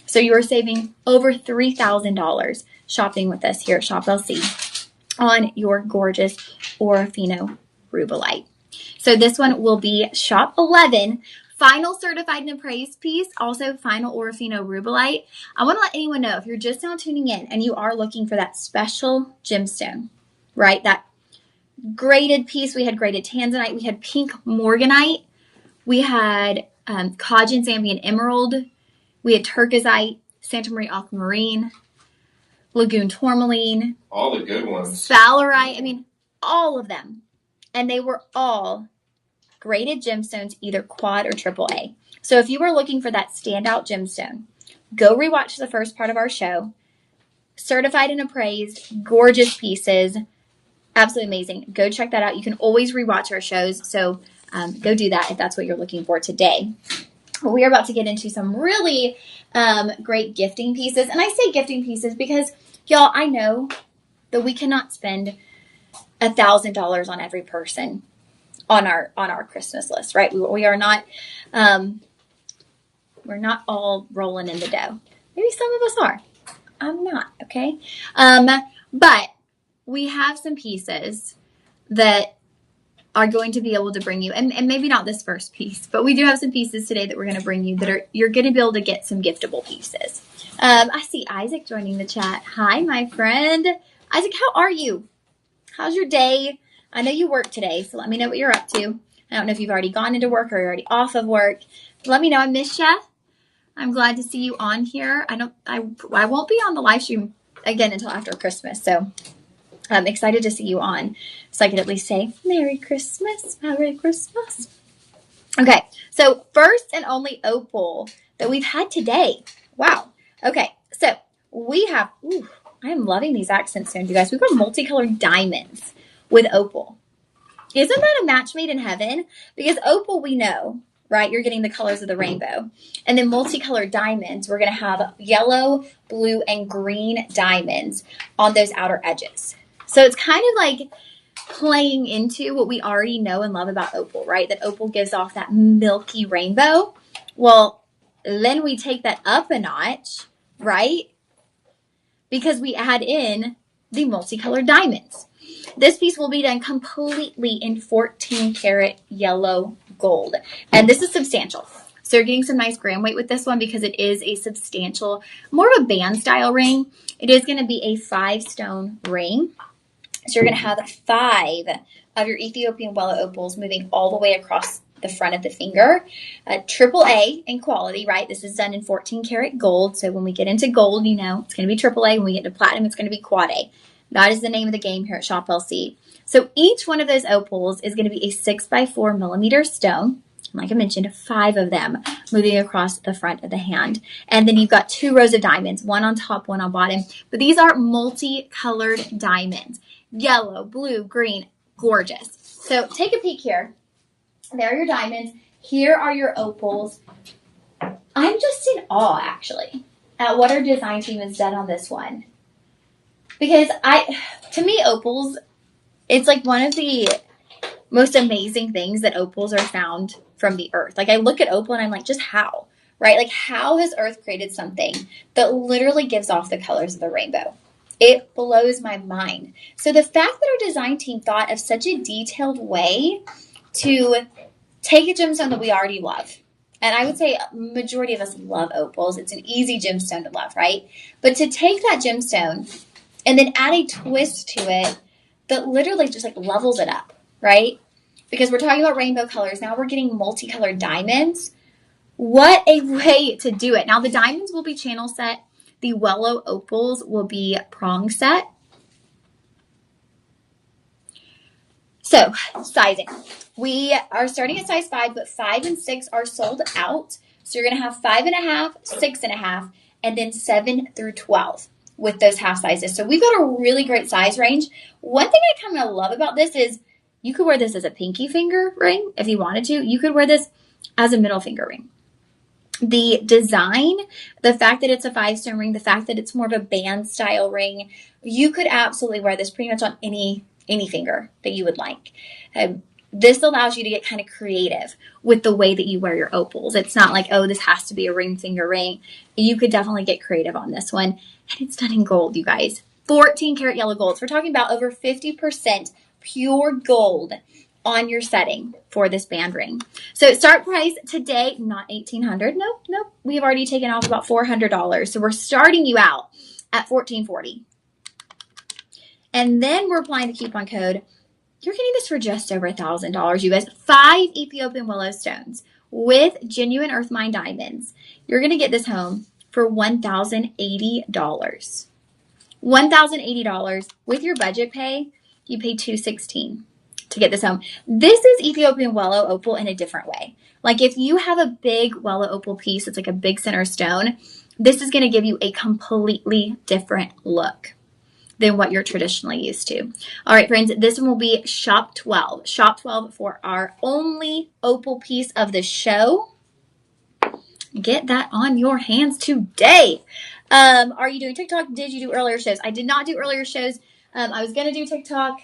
So you are saving over $3,000 shopping with us here at Shop LC on your gorgeous Orofino rubellite. So this one will be Shop 11. Final certified and appraised piece, also final Orofino rubellite. I want to let anyone know if you're just now tuning in and you are looking for that special gemstone, right? That graded piece. We had graded tanzanite. We had pink morganite. We had Kajin Zambian emerald. We had turquoisite, Santa Maria aquamarine, lagoon tourmaline. All the good ones. Sphalerite. I mean, all of them. And they were all graded gemstones, either quad or triple A. So if you were looking for that standout gemstone, go rewatch the first part of our show. Certified and appraised, gorgeous pieces. Absolutely amazing. Go check that out. You can always rewatch our shows. So go do that if that's what you're looking for today. We are about to get into some really great gifting pieces. And I say gifting pieces because, y'all, I know that we cannot spend $1,000 on every person on our Christmas list, right? We are not, we're not all rolling in the dough. Maybe some of us are. I'm not, okay? But we have some pieces that are going to be able to bring you, and maybe not this first piece, but we do have some pieces today that we're going to bring you that you're going to be able to get some giftable pieces. I see Isaac joining the chat. Hi, my friend. Isaac, how are you? How's your day? I know you work today, so let me know what you're up to. I don't know if you've already gone into work or you're already off of work. Let me know. I miss ya. I'm glad to see you on here. I won't be on the live stream again until after Christmas, so I'm excited to see you on, so I can at least say Merry Christmas, Merry Christmas. Okay, so first and only opal that we've had today. Wow. Okay, so we have. I am loving these accent stones, you guys. We've got multicolored diamonds with opal. Isn't that a match made in heaven? Because opal, we know, right? You're getting the colors of the rainbow. And then multicolored diamonds, we're going to have yellow, blue, and green diamonds on those outer edges. So it's kind of like playing into what we already know and love about opal, right? That opal gives off that milky rainbow. Well, then we take that up a notch, right? Because we add in the multicolored diamonds. This piece will be done completely in 14 karat yellow gold. And this is substantial. So you're getting some nice gram weight with this one because it is a substantial, more of a band style ring. It is going to be a 5-stone ring. So you're going to have 5 of your Ethiopian Wella opals moving all the way across the front of the finger. Triple A in quality, right? This is done in 14 karat gold. So when we get into gold, you know, it's going to be triple A. When we get to platinum, it's going to be quad A. That is the name of the game here at Shop LC. So each one of those opals is going to be a 6x4 millimeter stone. Like I mentioned, 5 of them moving across the front of the hand. And then you've got 2 rows of diamonds, one on top, one on bottom. But these are multicolored diamonds. Yellow, blue, green, gorgeous. So take a peek here. There are your diamonds. Here are your opals. I'm just in awe, actually, at what our design team has done on this one. Because to me, opals, it's like one of the most amazing things that opals are found from the earth. Like I look at opal and I'm like, just how, right? Like how has earth created something that literally gives off the colors of the rainbow? It blows my mind. So the fact that our design team thought of such a detailed way to take a gemstone that we already love. And I would say a majority of us love opals. It's an easy gemstone to love, right? But to take that gemstone and then add a twist to it that literally just like levels it up, right? Because we're talking about rainbow colors. Now we're getting multicolored diamonds. What a way to do it. Now the diamonds will be channel set. The Wello opals will be prong set. So sizing. We are starting at size 5, but 5 and 6 are sold out. So you're going to have 5.5, 6.5, and then 7 through 12 with those half sizes. So we've got a really great size range. One thing I kind of love about this is you could wear this as a pinky finger ring if you wanted to. You could wear this as a middle finger ring. The design, the fact that it's a 5-stone ring, the fact that it's more of a band style ring, you could absolutely wear this pretty much on any finger that you would like. This allows you to get kind of creative with the way that you wear your opals. It's not like, oh, this has to be a ring finger ring. You could definitely get creative on this one. And it's done in gold, you guys. 14 karat yellow gold. So we're talking about over 50% pure gold on your setting for this band ring. So start price today, not $1,800. Nope. We've already taken off about $400. So we're starting you out at $1,440. And then we're applying the coupon code. You're getting this for just over $1,000, you guys. 5 Ethiopian willow stones with genuine earth mine diamonds. You're going to get this home for $1,080. $1,080 with your budget pay. You pay $216 to get this home. This is Ethiopian Wello opal in a different way. Like if you have a big Wello opal piece, it's like a big center stone, this is going to give you a completely different look than what you're traditionally used to. All right, friends, this one will be Shop 12. Shop 12 for our only opal piece of the show. Get that on your hands today. Are you doing TikTok? Did you do earlier shows? I did not do earlier shows. I was going to do TikTok.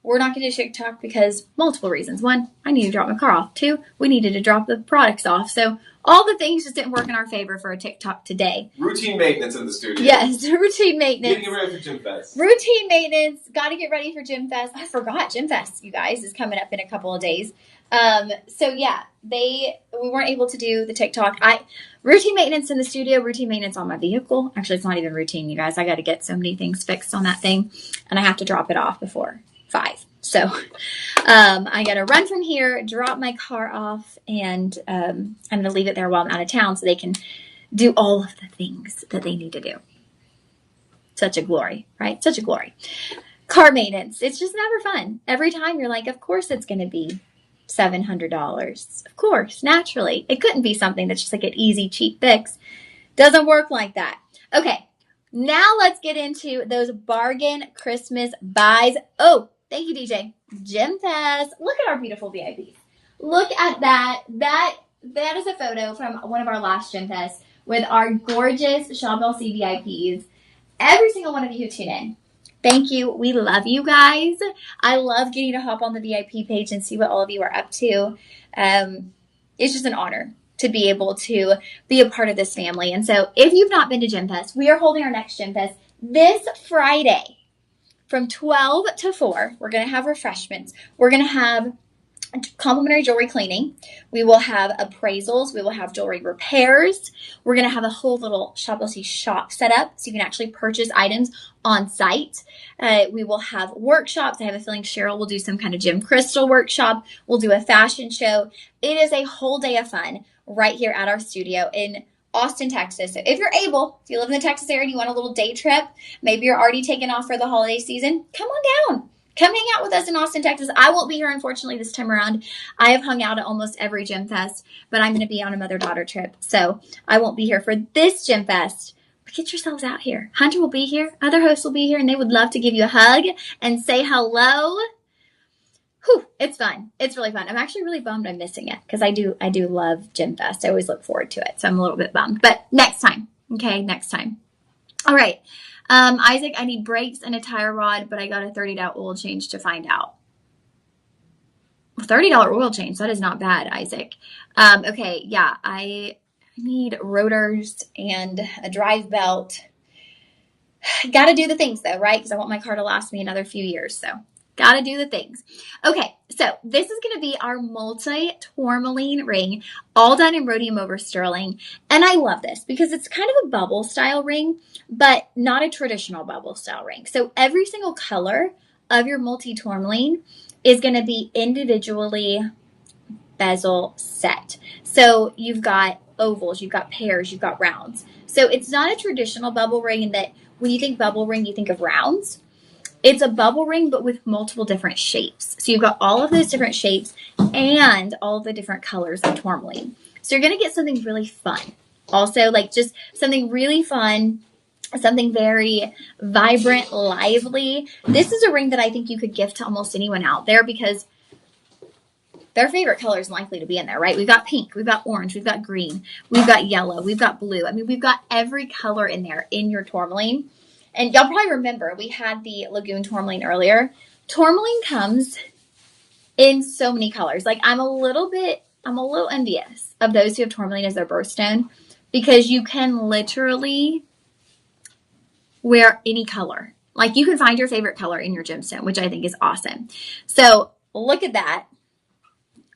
We're not going to do TikTok because multiple reasons. 1, I need to drop my car off. 2, we needed to drop the products off. So all the things just didn't work in our favor for a TikTok today. Routine maintenance in the studio. Yes, routine maintenance. Getting ready for Gym Fest. Routine maintenance. Got to get ready for Gym Fest. I forgot Gym Fest, you guys, is coming up in a couple of days. So yeah, we weren't able to do the TikTok. Routine maintenance in the studio, routine maintenance on my vehicle. Actually, it's not even routine, you guys. I got to get so many things fixed on that thing, and I have to drop it off before 5. So I got to run from here, drop my car off, and I'm going to leave it there while I'm out of town so they can do all of the things that they need to do. Such a glory, right? Such a glory. Car maintenance. It's just never fun. Every time you're like, of course it's going to be $700. Of course, naturally. It couldn't be something that's just like an easy, cheap fix. Doesn't work like that. Okay, now let's get into those bargain Christmas buys. Oh, thank you, DJ. Gym Fest. Look at our beautiful VIPs. Look at that. That is a photo from one of our last Gym Fests with our gorgeous Shop LC VIPs. Every single one of you who tune in. Thank you. We love you guys. I love getting to hop on the VIP page and see what all of you are up to. It's just an honor to be able to be a part of this family. And so if you've not been to Gym Fest, we are holding our next Gym Fest this Friday from 12 to 4. We're going to have refreshments. We're going to have complimentary jewelry cleaning. We will have appraisals. We will have jewelry repairs. We're going to have a whole little Shop LC shop set up so you can actually purchase items on site. We will have workshops. I have a feeling Cheryl will do some kind of gem crystal workshop. We'll do a fashion show. It is a whole day of fun right here at our studio in Austin, Texas. So if you're able, if you live in the Texas area and you want a little day trip, maybe you're already taking off for the holiday season, come on down. Come hang out with us in Austin, Texas. I won't be here, unfortunately, this time around. I have hung out at almost every Gym Fest, but I'm going to be on a mother-daughter trip, so I won't be here for this Gym Fest. But get yourselves out here. Hunter will be here. Other hosts will be here, and they would love to give you a hug and say hello. Whew, it's fun. It's really fun. I'm actually really bummed I'm missing it because I do love Gym Fest. I always look forward to it, so I'm a little bit bummed. But next time, okay? Next time. All right. Isaac, I need brakes and a tire rod, but I got a $30 oil change to find out. $30 oil change. That is not bad, Isaac. Okay, yeah, I need rotors and a drive belt. Got to do the things though, right? Because I want my car to last me another few years. So got to do the things. Okay, so this is going to be our multi-tourmaline ring, all done in rhodium over sterling. And I love this because it's kind of a bubble style ring, but not a traditional bubble style ring. So every single color of your multi-tourmaline is going to be individually bezel set. So you've got ovals, you've got pairs, you've got rounds. So it's not a traditional bubble ring in that when you think bubble ring, you think of rounds. It's a bubble ring, but with multiple different shapes. So you've got all of those different shapes and all of the different colors of tourmaline. So you're going to get something really fun. Also, like just something really fun, something very vibrant, lively. This is a ring that I think you could gift to almost anyone out there because their favorite color is likely to be in there, right? We've got pink, we've got orange, we've got green, we've got yellow, we've got blue. I mean, we've got every color in there in your tourmaline. And y'all probably remember we had the Lagoon tourmaline earlier. Tourmaline comes in so many colors. Like I'm a little envious of those who have tourmaline as their birthstone because you can literally wear any color. Like you can find your favorite color in your gemstone, which I think is awesome. So look at that.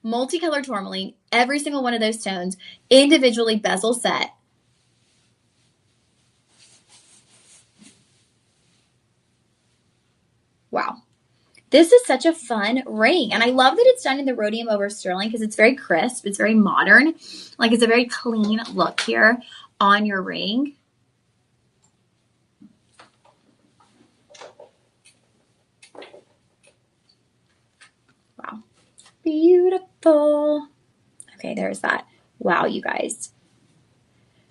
Multicolored tourmaline, every single one of those stones individually bezel set. Wow. This is such a fun ring. And I love that it's done in the rhodium over sterling because it's very crisp. It's very modern. Like it's a very clean look here on your ring. Wow. Beautiful. Okay, there's that. Wow, you guys.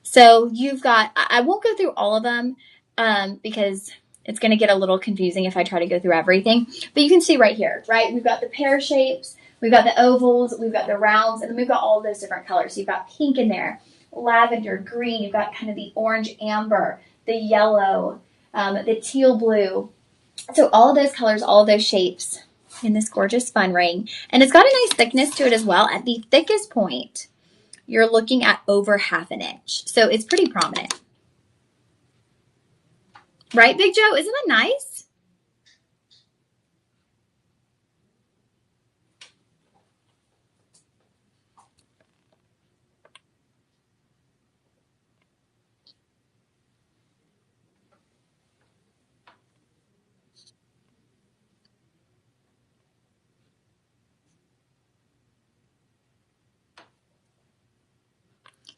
So you've got, I won't go through all of them because it's going to get a little confusing if I try to go through everything. But you can see right here, right? We've got the pear shapes, we've got the ovals, we've got the rounds, and then we've got all those different colors. So you've got pink in there, lavender, green, you've got kind of the orange amber, the yellow, the teal blue. So all of those colors, all of those shapes in this gorgeous fun ring. And it's got a nice thickness to it as well. At the thickest point, you're looking at over 1/2 inch. So it's pretty prominent. Right, Big Joe? Isn't that nice?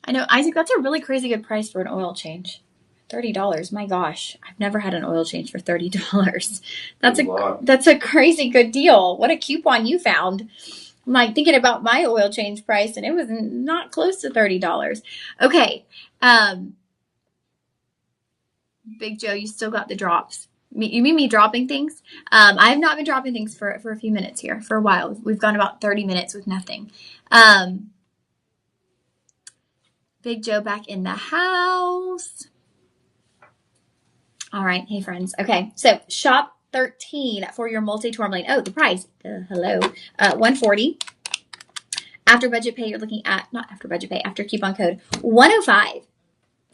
I know, Isaac, that's a really crazy good price for an oil change. $30. My gosh, I've never had an oil change for $30. That's a crazy good deal. What a coupon you found. I'm like thinking about my oil change price and it was not close to $30. Okay. Big Joe, you still got the drops. You mean me dropping things? I have not been dropping things for a few minutes here, for a while. We've gone about 30 minutes with nothing. Big Joe back in the house. All right. Hey, friends. Okay. So shop 13 for your multi-tourmaline. Oh, the price. Hello. $140. After budget pay, you're looking at, not after budget pay, after coupon code, $105.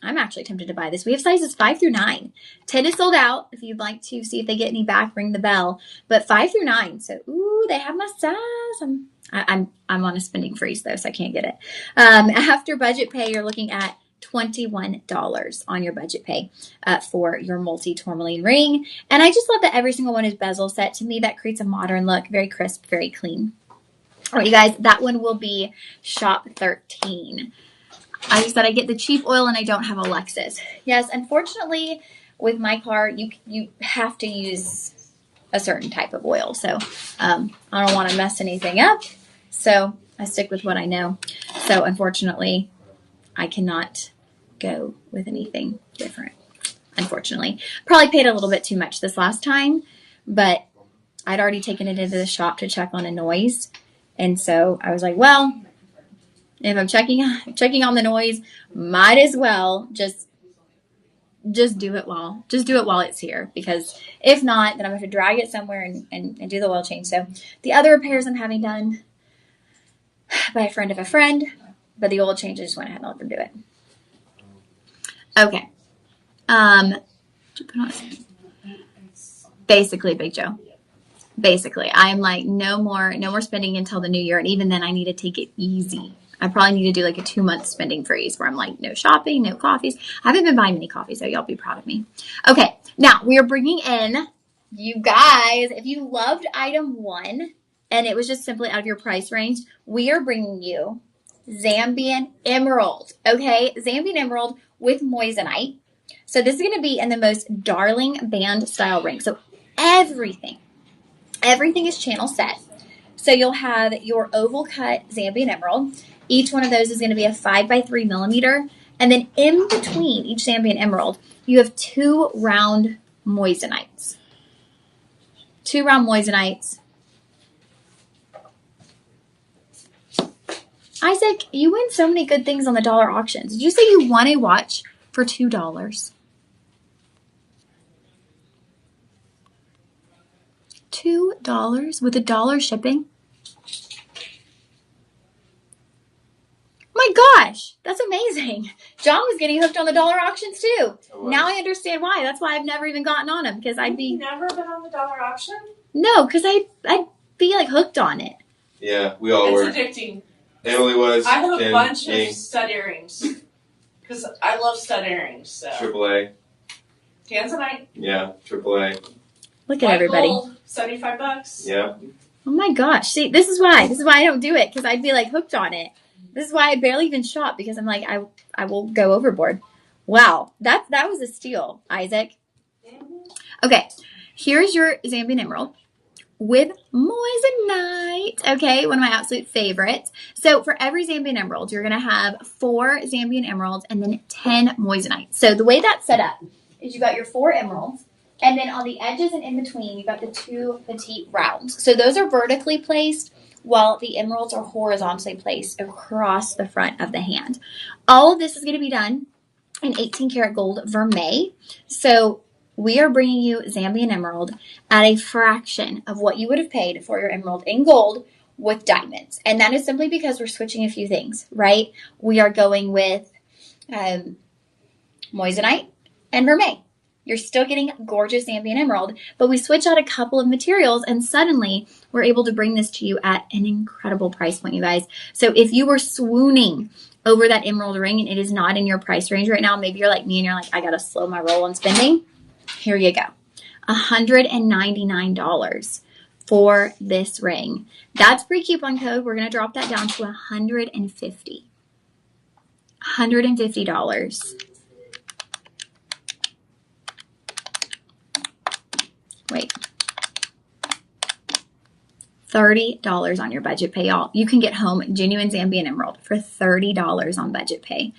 I'm actually tempted to buy this. We have sizes 5 through 9. 10 is sold out. If you'd like to see if they get any back, ring the bell. But 5 through 9. So, ooh, they have my size. I'm on a spending freeze though, so I can't get it. After budget pay, you're looking at $21 on your budget pay for your multi-tourmaline ring. And I just love that every single one is bezel set. To me, that creates a modern look. Very crisp, very clean. All right, you guys, that one will be shop 13. I just said I get the cheap oil and I don't have a Lexus. Yes, unfortunately, with my car, you have to use a certain type of oil. So I don't want to mess anything up. So I stick with what I know. So unfortunately, I cannot go with anything different. Unfortunately, probably paid a little bit too much this last time, but I'd already taken it into the shop to check on a noise. And so I was like, well, if I'm checking on the noise, might as well just just do it while it's here, because if not, then I'm going to have to drag it somewhere and do the oil change. So the other repairs I'm having done by a friend of a friend, but the oil change, I just went ahead and let them do it. Okay. Basically, Big Joe. Basically, I'm like, no more spending until the new year. And even then, I need to take it easy. I probably need to do like a 2-month spending freeze where I'm like, no shopping, no coffees. I haven't been buying any coffee, so y'all be proud of me. Okay, now we are bringing in, you guys, if you loved item 1 and it was just simply out of your price range, we are bringing you Zambian Emerald. Okay, Zambian Emerald with moissanite. So this is going to be in the most darling band style ring. So everything is channel set. So you'll have your oval cut Zambian Emerald. Each one of those is going to be a 5x3 millimeter. And then in between each Zambian Emerald, you have 2 round moissanites. 2 round moissanites. Isaac, you win so many good things on the dollar auctions. Did you say you won a watch for $2? $2 with $1 shipping? My gosh, that's amazing. John was getting hooked on the dollar auctions too. Now I understand why. That's why I've never even gotten on them, because I'd be... You've never been on the dollar auction? No, because I'd be like hooked on it. Yeah, we all were. It's addicting. Emily was. I have a and bunch me. of stud earrings. Because I love stud earrings. So. AAA. Tanzanite. Yeah, AAA. Look at everybody. Gold, $75. Yeah. Oh my gosh. See, this is why I don't do it, because I'd be like hooked on it. This is why I barely even shop, because I'm like, I will go overboard. Wow. That was a steal, Isaac. Okay. Here's your Zambian Emerald with moissanite. Okay. One of my absolute favorites. So for every Zambian Emerald, you're going to have 4 Zambian Emeralds and then 10 moissanites. So the way that's set up is you got your 4 emeralds, and then on the edges and in between, you got the 2 petite rounds. So those are vertically placed, while the emeralds are horizontally placed across the front of the hand. All of this is going to be done in 18 karat gold vermeil. So we are bringing you Zambian Emerald at a fraction of what you would have paid for your emerald in gold with diamonds. And that is simply because we're switching a few things, right? We are going with moissanite and vermeil. You're still getting gorgeous Zambian Emerald, but we switch out a couple of materials, and suddenly we're able to bring this to you at an incredible price point, you guys. So if you were swooning over that emerald ring and it is not in your price range right now, maybe you're like me and you're like, I got to slow my roll on spending. Here you go. $199 for this ring. That's pre-coupon code. We're going to drop that down to $150. $150. Wait. $30 on your budget pay, y'all. You can get home genuine Zambian Emerald for $30 on budget pay.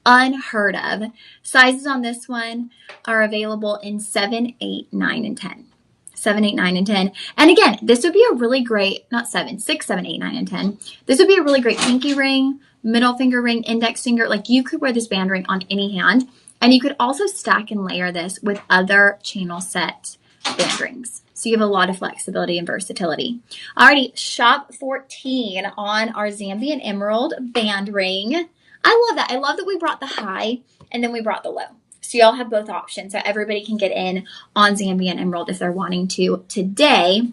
Unheard of. Sizes on this one are available in 7, 8, 9, and 10. 7, 8, 9, and 10. And again, this would be a really great, not 7, 6, 7, 8, 9, and 10. This would be a really great pinky ring, middle finger ring, index finger. Like, you could wear this band ring on any hand. And you could also stack and layer this with other channel set band rings. So you have a lot of flexibility and versatility. Alrighty, shop 14 on our Zambian Emerald band ring. I love that. I love that we brought the high and then we brought the low. So y'all have both options. So everybody can get in on Zambian Emerald if they're wanting to. Today,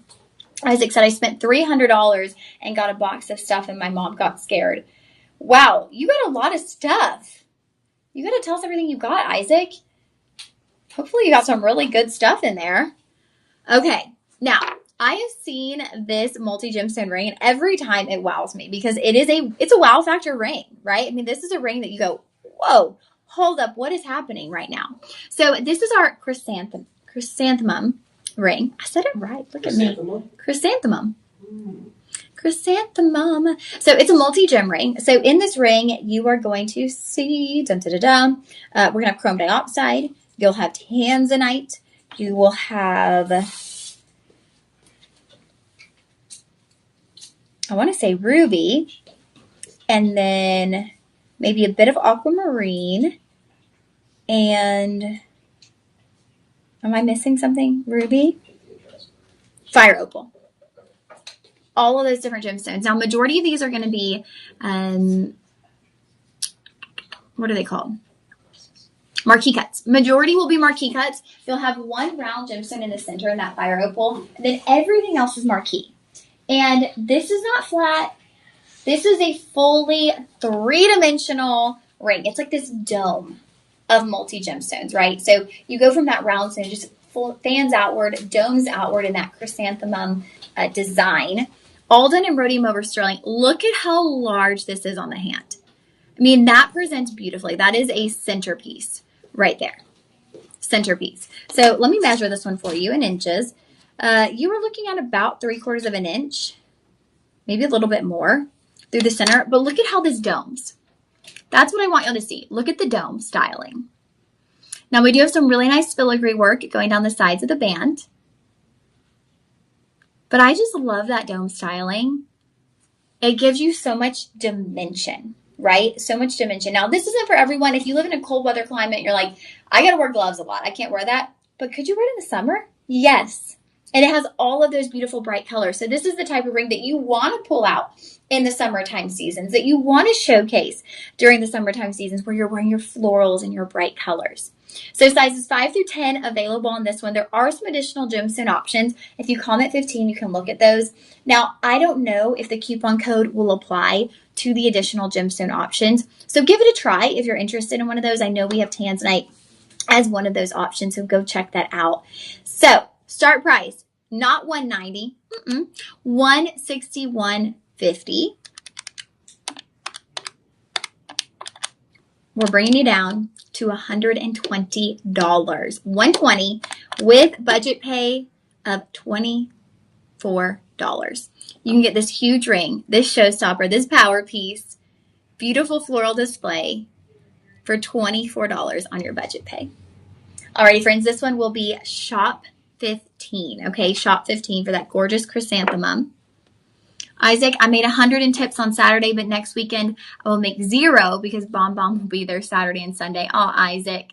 Isaac said I spent $300 and got a box of stuff and my mom got scared. Wow, you got a lot of stuff. You got to tell us everything you got, Isaac. Hopefully you got some really good stuff in there. Okay, now I have seen this multi-gemstone ring, and every time it wows me because it's a wow factor ring, right? I mean, this is a ring that you go, whoa, hold up, what is happening right now? So this is our chrysanthemum ring. I said it right. Look at me. Chrysanthemum. Chrysanthemum. So it's a multi-gem ring. So in this ring, you are going to see, we're going to have chrome dioxide. You'll have tanzanite. You will have, I want to say ruby, and then maybe a bit of aquamarine, and Am I missing something? Ruby? Fire opal. All of those different gemstones. Now, majority of these are going to be, what are they called? Marquee cuts. Majority will be marquee cuts. You'll have one round gemstone in the center in that fire opal, and then everything else is marquee. And this is not flat. This is a fully three-dimensional ring. It's like this dome of multi-gemstones, right? So you go from that round stone, just fans outward, domes outward in that chrysanthemum design, all done in rhodium over sterling. Look at how large this is on the hand. I mean, that presents beautifully. That is a centerpiece right there. Centerpiece. So let me measure this one for you in inches. You were looking at about 3/4 of an inch, maybe a little bit more through the center. But look at how this domes. That's what I want y'all to see. Look at the dome styling. Now we do have some really nice filigree work going down the sides of the band. But I just love that dome styling. It gives you so much dimension, right? So much dimension. Now, this isn't for everyone. If you live in a cold weather climate, you're like, I got to wear gloves a lot. I can't wear that. But could you wear it in the summer? Yes. And it has all of those beautiful bright colors. So this is the type of ring that you want to pull out in the summertime seasons, that you want to showcase during the summertime seasons where you're wearing your florals and your bright colors. So sizes 5 through 10 available on this one. There are some additional gemstone options. If you comment 15, you can look at those. Now, I don't know if the coupon code will apply to the additional gemstone options. So give it a try if you're interested in one of those. I know we have Tanzanite as one of those options, so go check that out. So start price, not $190, $161.50. We're bringing you down to $120. $120 with budget pay of $24. You can get this huge ring, this showstopper, this power piece, beautiful floral display for $24 on your budget pay. Alrighty, friends, this one will be shop 15. Okay, shop 15 for that gorgeous chrysanthemum. Isaac, I made 100 in tips on Saturday, but next weekend I will make 0 because Bomb Bomb will be there Saturday and Sunday. Oh, Isaac.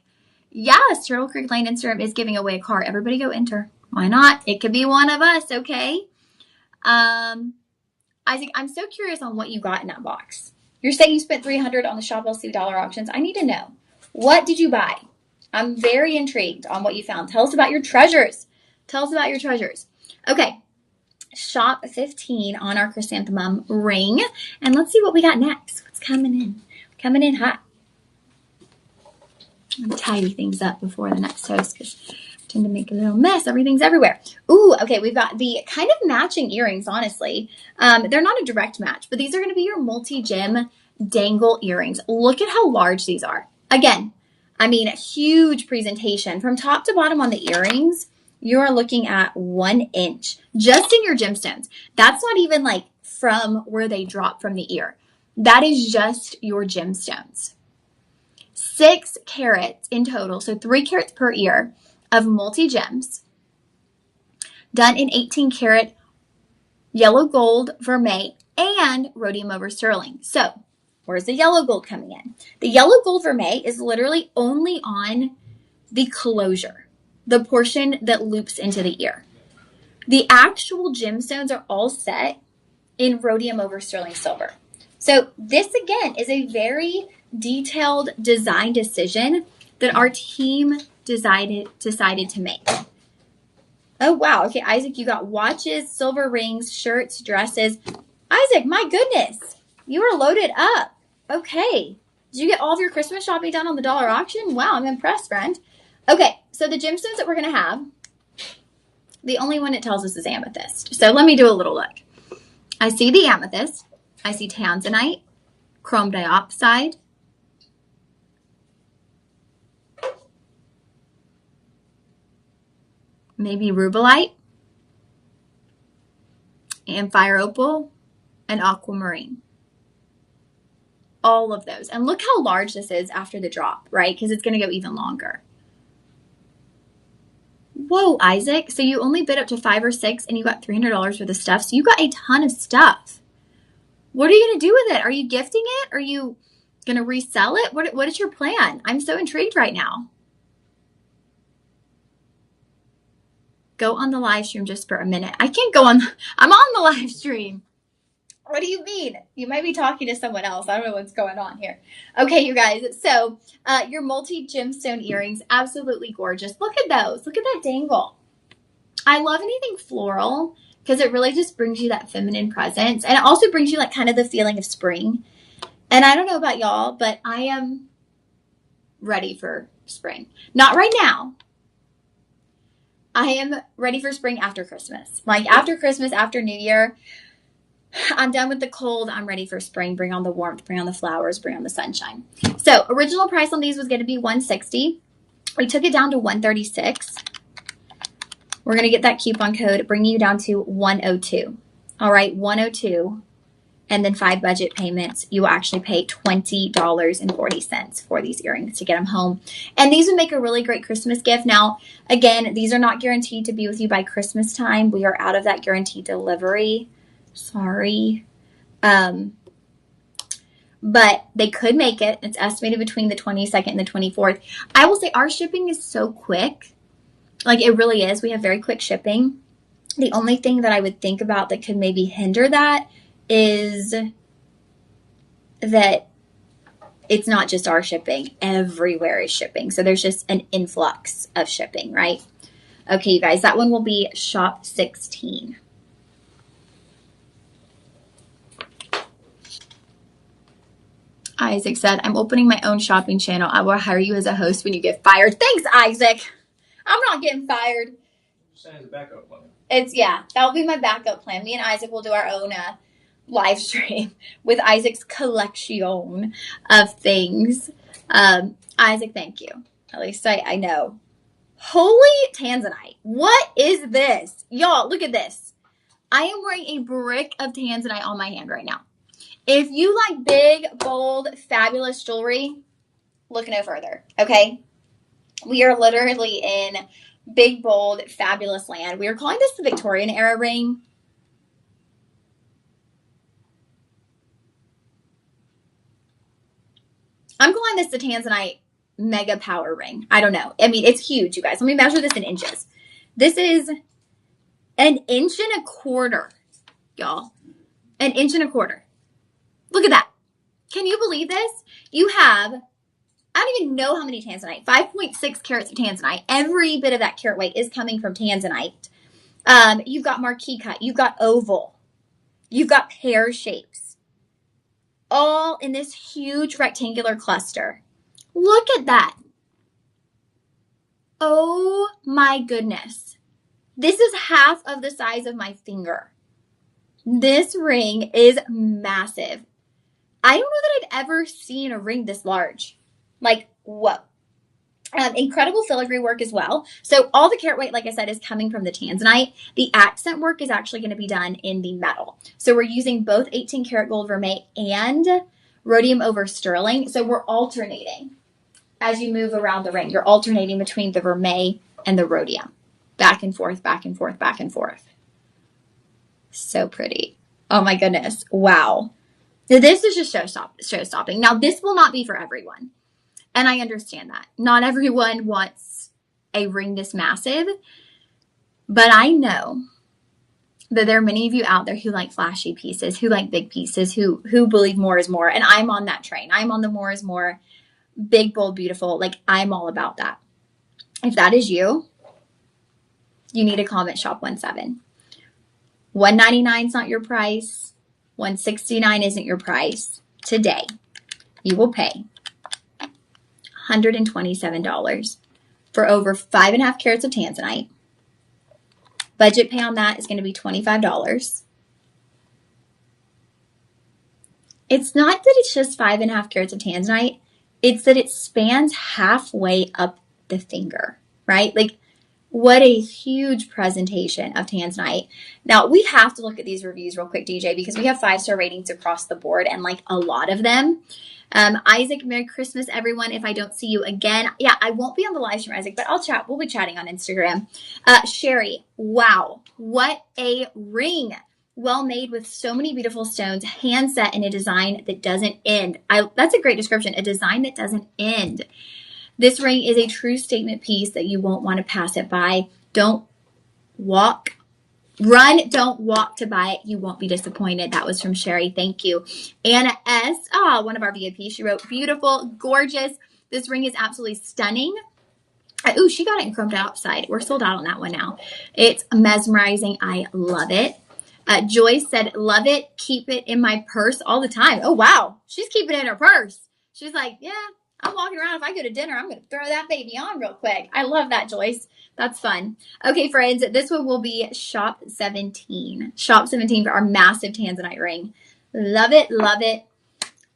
Yes, Turtle Creek Lane Instagram is giving away a car. Everybody go enter. Why not? It could be one of us, okay? Isaac, I'm so curious on what you got in that box. You're saying you spent $300 on the Shop LC dollar auctions. I need to know. What did you buy? I'm very intrigued on what you found. Tell us about your treasures. Tell us about your treasures. Okay. Shop 15 on our chrysanthemum ring. And let's see what we got next. What's coming in? Coming in hot. I'm going to tidy things up before the next toast because I tend to make a little mess. Everything's everywhere. Ooh, okay. We've got the kind of matching earrings, honestly. They're not a direct match, but these are going to be your multi-gem dangle earrings. Look at how large these are. Again, I mean, a huge presentation. From top to bottom on the earrings, you're looking at 1 inch just in your gemstones. That's not even like from where they drop from the ear. That is just your gemstones. 6 carats in total, so 3 carats per ear of multi-gems done in 18 karat yellow gold, vermeil, and rhodium over sterling. So where's the yellow gold coming in? The yellow gold vermeil is literally only on the closure, the portion that loops into the ear. The actual gemstones are all set in rhodium over sterling silver. So this, again, is a very detailed design decision that our team decided to make. Oh, wow. Okay, Isaac, you got watches, silver rings, shirts, dresses. Isaac, my goodness. You are loaded up. Okay. Did you get all of your Christmas shopping done on the dollar auction? Wow, I'm impressed, friend. Okay, so the gemstones that we're going to have, the only one it tells us is amethyst. So let me do a little look. I see the amethyst. I see tanzanite, chrome diopside, maybe rubellite, and fire opal, and aquamarine. All of those. And look how large this is after the drop, right? Because it's going to go even longer. Whoa, Isaac. So you only bid up to 5 or 6 and you got $300 worth of stuff. So you got a ton of stuff. What are you going to do with it? Are you gifting it? Are you going to resell it? What is your plan? I'm so intrigued right now. go on the live stream just for a minute. I can't go on. I'm on the live stream. What do you mean? You might be talking to someone else. I don't know what's going on here. Okay, you guys. So your multi-gemstone earrings, absolutely gorgeous. Look at those. Look at that dangle. I love anything floral because it really just brings you that feminine presence. And it also brings you like kind of the feeling of spring. And I don't know about y'all, but I am ready for spring. Not right now. I am ready for spring after Christmas. Like after Christmas, after New Year, I'm done with the cold. I'm ready for spring. Bring on the warmth, bring on the flowers, bring on the sunshine. So original price on these was going to be $160. We took it down to $136. We're going to get that coupon code, bringing you down to $102. All right, $102. And then 5 budget payments. You will actually pay $20.40 for these earrings to get them home. And these would make a really great Christmas gift. Now, again, these are not guaranteed to be with you by Christmas time. We are out of that guaranteed delivery. Sorry. But they could make it. It's estimated between the 22nd and the 24th. I will say our shipping is so quick. Like it really is. We have very quick shipping. The only thing that I would think about that could maybe hinder that is that it's not just our shipping. Everywhere is shipping. So there's just an influx of shipping, right? Okay, you guys, that one will be shop 16. Isaac said, I'm opening my own shopping channel. I will hire you as a host when you get fired. Thanks, Isaac. I'm not getting fired. Just as a backup plan. That'll be my backup plan. Me and Isaac will do our own live stream with Isaac's collection of things. Isaac, thank you. At least I know. Holy Tanzanite. What is this? Y'all, look at this. I am wearing a brick of Tanzanite on my hand right now. If you like big, bold, fabulous jewelry, look no further, okay? We are literally in big, bold, fabulous land. We are calling this the Victorian era ring. I'm calling this the Tanzanite Mega Power Ring. I don't know. I mean, it's huge, you guys. Let me measure this in inches. This is 1.25 inches, y'all. 1.25 inches. Look at that. Can you believe this? You have, I don't even know how many Tanzanite, 5.6 carats of Tanzanite. Every bit of that carat weight is coming from Tanzanite. You've got marquee cut. You've got oval. You've got pear shapes. All in this huge rectangular cluster. Look at that. Oh my goodness. This is half of the size of my finger. This ring is massive. I don't know that I've ever seen a ring this large. Like, whoa. Incredible filigree work as well. So all the carat weight, like I said, is coming from the Tanzanite. The accent work is actually going to be done in the metal. So we're using both 18 karat gold vermeil and rhodium over sterling. So we're alternating as you move around the ring. You're alternating between the vermeil and the rhodium. Back and forth, back and forth, back and forth. So pretty. Oh my goodness. Wow. This is just show-stopping. Now, this will not be for everyone. And I understand that. Not everyone wants a ring this massive. But I know that there are many of you out there who like flashy pieces, who like big pieces, who believe more is more. And I'm on that train. I'm on the more is more, big, bold, beautiful. Like, I'm all about that. If that is you, you need to comment shop 17. $199 is not your price. $169 isn't your price. Today, you will pay $127 for over 5.5 carats of Tanzanite. Budget pay on that is going to be $25. It's not that it's just 5.5 carats of Tanzanite. It's that it spans halfway up the finger, right? Like, what a huge presentation of Tanzanite. Now, we have to look at these reviews real quick, DJ, because we have 5-star ratings across the board and like a lot of them. Isaac, Merry Christmas, everyone. If I don't see you again, yeah, I won't be on the live stream, Isaac, but I'll chat. We'll be chatting on Instagram. Sherry, wow, what a ring. Well made with so many beautiful stones, hand set in a design that doesn't end. That's a great description, a design that doesn't end. This ring is a true statement piece that you won't want to pass it by. Don't Run, don't walk to buy it. You won't be disappointed. That was from Sherry. Thank you. Anna S. One of our VIPs. She wrote, beautiful, gorgeous. This ring is absolutely stunning. She got it in chromed outside. We're sold out on that one now. It's mesmerizing. I love it. Joyce said, love it. Keep it in my purse all the time. Oh, wow. She's keeping it in her purse. She's like, yeah, I'm walking around. If I go to dinner, I'm going to throw that baby on real quick. I love that, Joyce. That's fun. Okay, friends, this one will be Shop 17. Shop 17 for our massive Tanzanite ring. Love it, love it,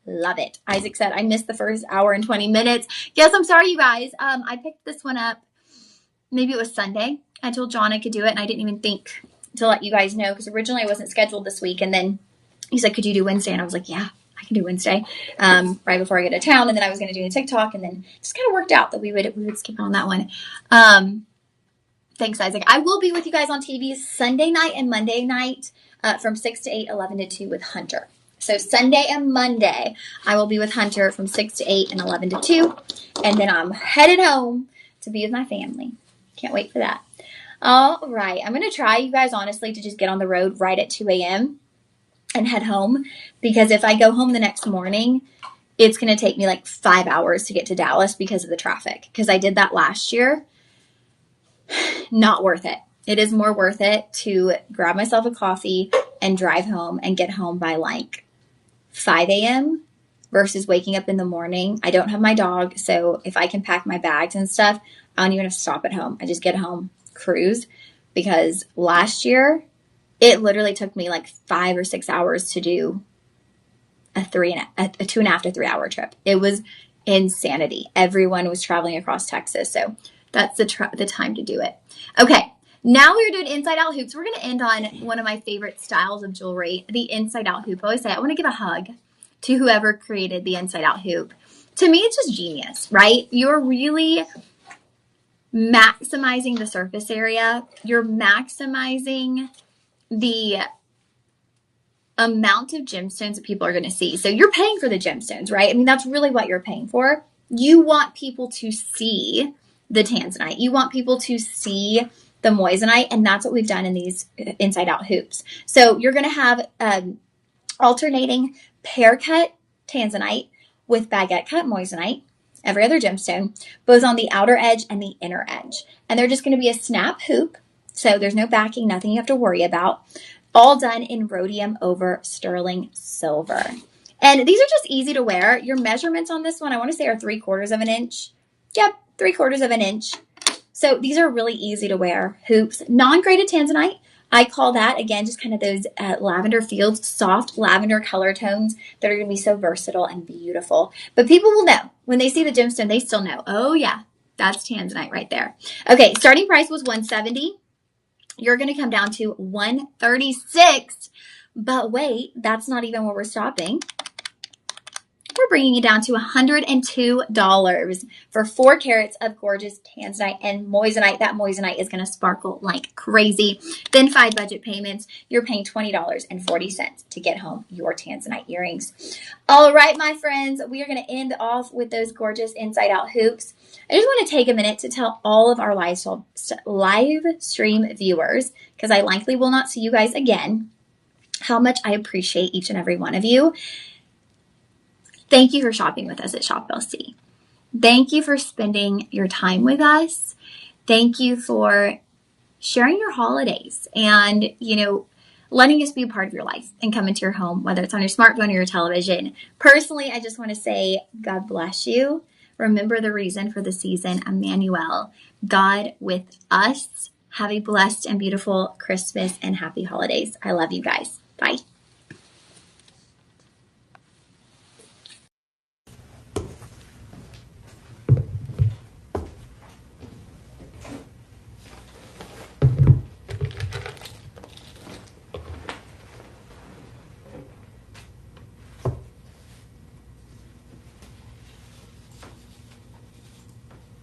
love it. Isaac said, I missed the first hour and 20 minutes. Yes, I'm sorry, you guys. I picked this one up. Maybe it was Sunday. I told John I could do it, and I didn't even think to let you guys know because originally I wasn't scheduled this week. And then he said, could you do Wednesday? And I was like, yeah, I can do Wednesday right before I get to town. And then I was going to do the TikTok, and then it just kind of worked out that we would skip on that one. Thanks, Isaac. I will be with you guys on TV Sunday night and Monday night from 6 to 8, 11 to 2 with Hunter. So Sunday and Monday, I will be with Hunter from 6 to 8 and 11 to 2. And then I'm headed home to be with my family. Can't wait for that. All right. I'm going to try, you guys, honestly, to just get on the road right at 2 a.m. and head home. Because if I go home the next morning, it's going to take me like 5 hours to get to Dallas because of the traffic. Because I did that last year. Not worth it. It is more worth it to grab myself a coffee and drive home and get home by like 5 a.m. versus waking up in the morning. I don't have my dog, so if I can pack my bags and stuff, I don't even have to stop at home. I just get home, cruise, because last year it literally took me like 5 or 6 hours to do a 2.5 to 3 hour trip. It was insanity. Everyone was traveling across Texas, so that's the time to do it. Okay, now we're doing inside out hoops. We're going to end on one of my favorite styles of jewelry, the inside out hoop. I always say I want to give a hug to whoever created the inside out hoop. To me, it's just genius, right? You're really maximizing the surface area. You're maximizing the amount of gemstones that people are going to see. So you're paying for the gemstones, right? I mean, that's really what you're paying for. You want people to see the Tanzanite. You want people to see the moissanite, and that's what we've done in these inside out hoops. So you're going to have alternating pear cut Tanzanite with baguette cut moissanite, every other gemstone, both on the outer edge and the inner edge. And they're just going to be a snap hoop. So there's no backing, nothing you have to worry about. All done in rhodium over sterling silver. And these are just easy to wear. Your measurements on this one, I want to say, are 3/4 of an inch. Yep, 3/4 of an inch. So these are really easy to wear hoops. Non-graded Tanzanite, I call that, again, just kind of those lavender fields, soft lavender color tones that are going to be so versatile and beautiful. But people will know. When they see the gemstone, they still know. Oh, yeah, that's Tanzanite right there. Okay, starting price was $170. You're going to come down to $136. But wait, that's not even where we're stopping. We're bringing it down to $102 for 4 carats of gorgeous Tanzanite and moissanite. That moissanite is going to sparkle like crazy. Then 5 budget payments. You're paying $20.40 to get home your Tanzanite earrings. All right, my friends, we are going to end off with those gorgeous inside out hoops. I just want to take a minute to tell all of our live stream viewers, because I likely will not see you guys again, how much I appreciate each and every one of you. Thank you for shopping with us at Shop LC. Thank you for spending your time with us. Thank you for sharing your holidays and, letting us be a part of your life and come into your home, whether it's on your smartphone or your television. Personally, I just want to say God bless you. Remember the reason for the season, Emmanuel, God with us. Have a blessed and beautiful Christmas and happy holidays. I love you guys. Bye.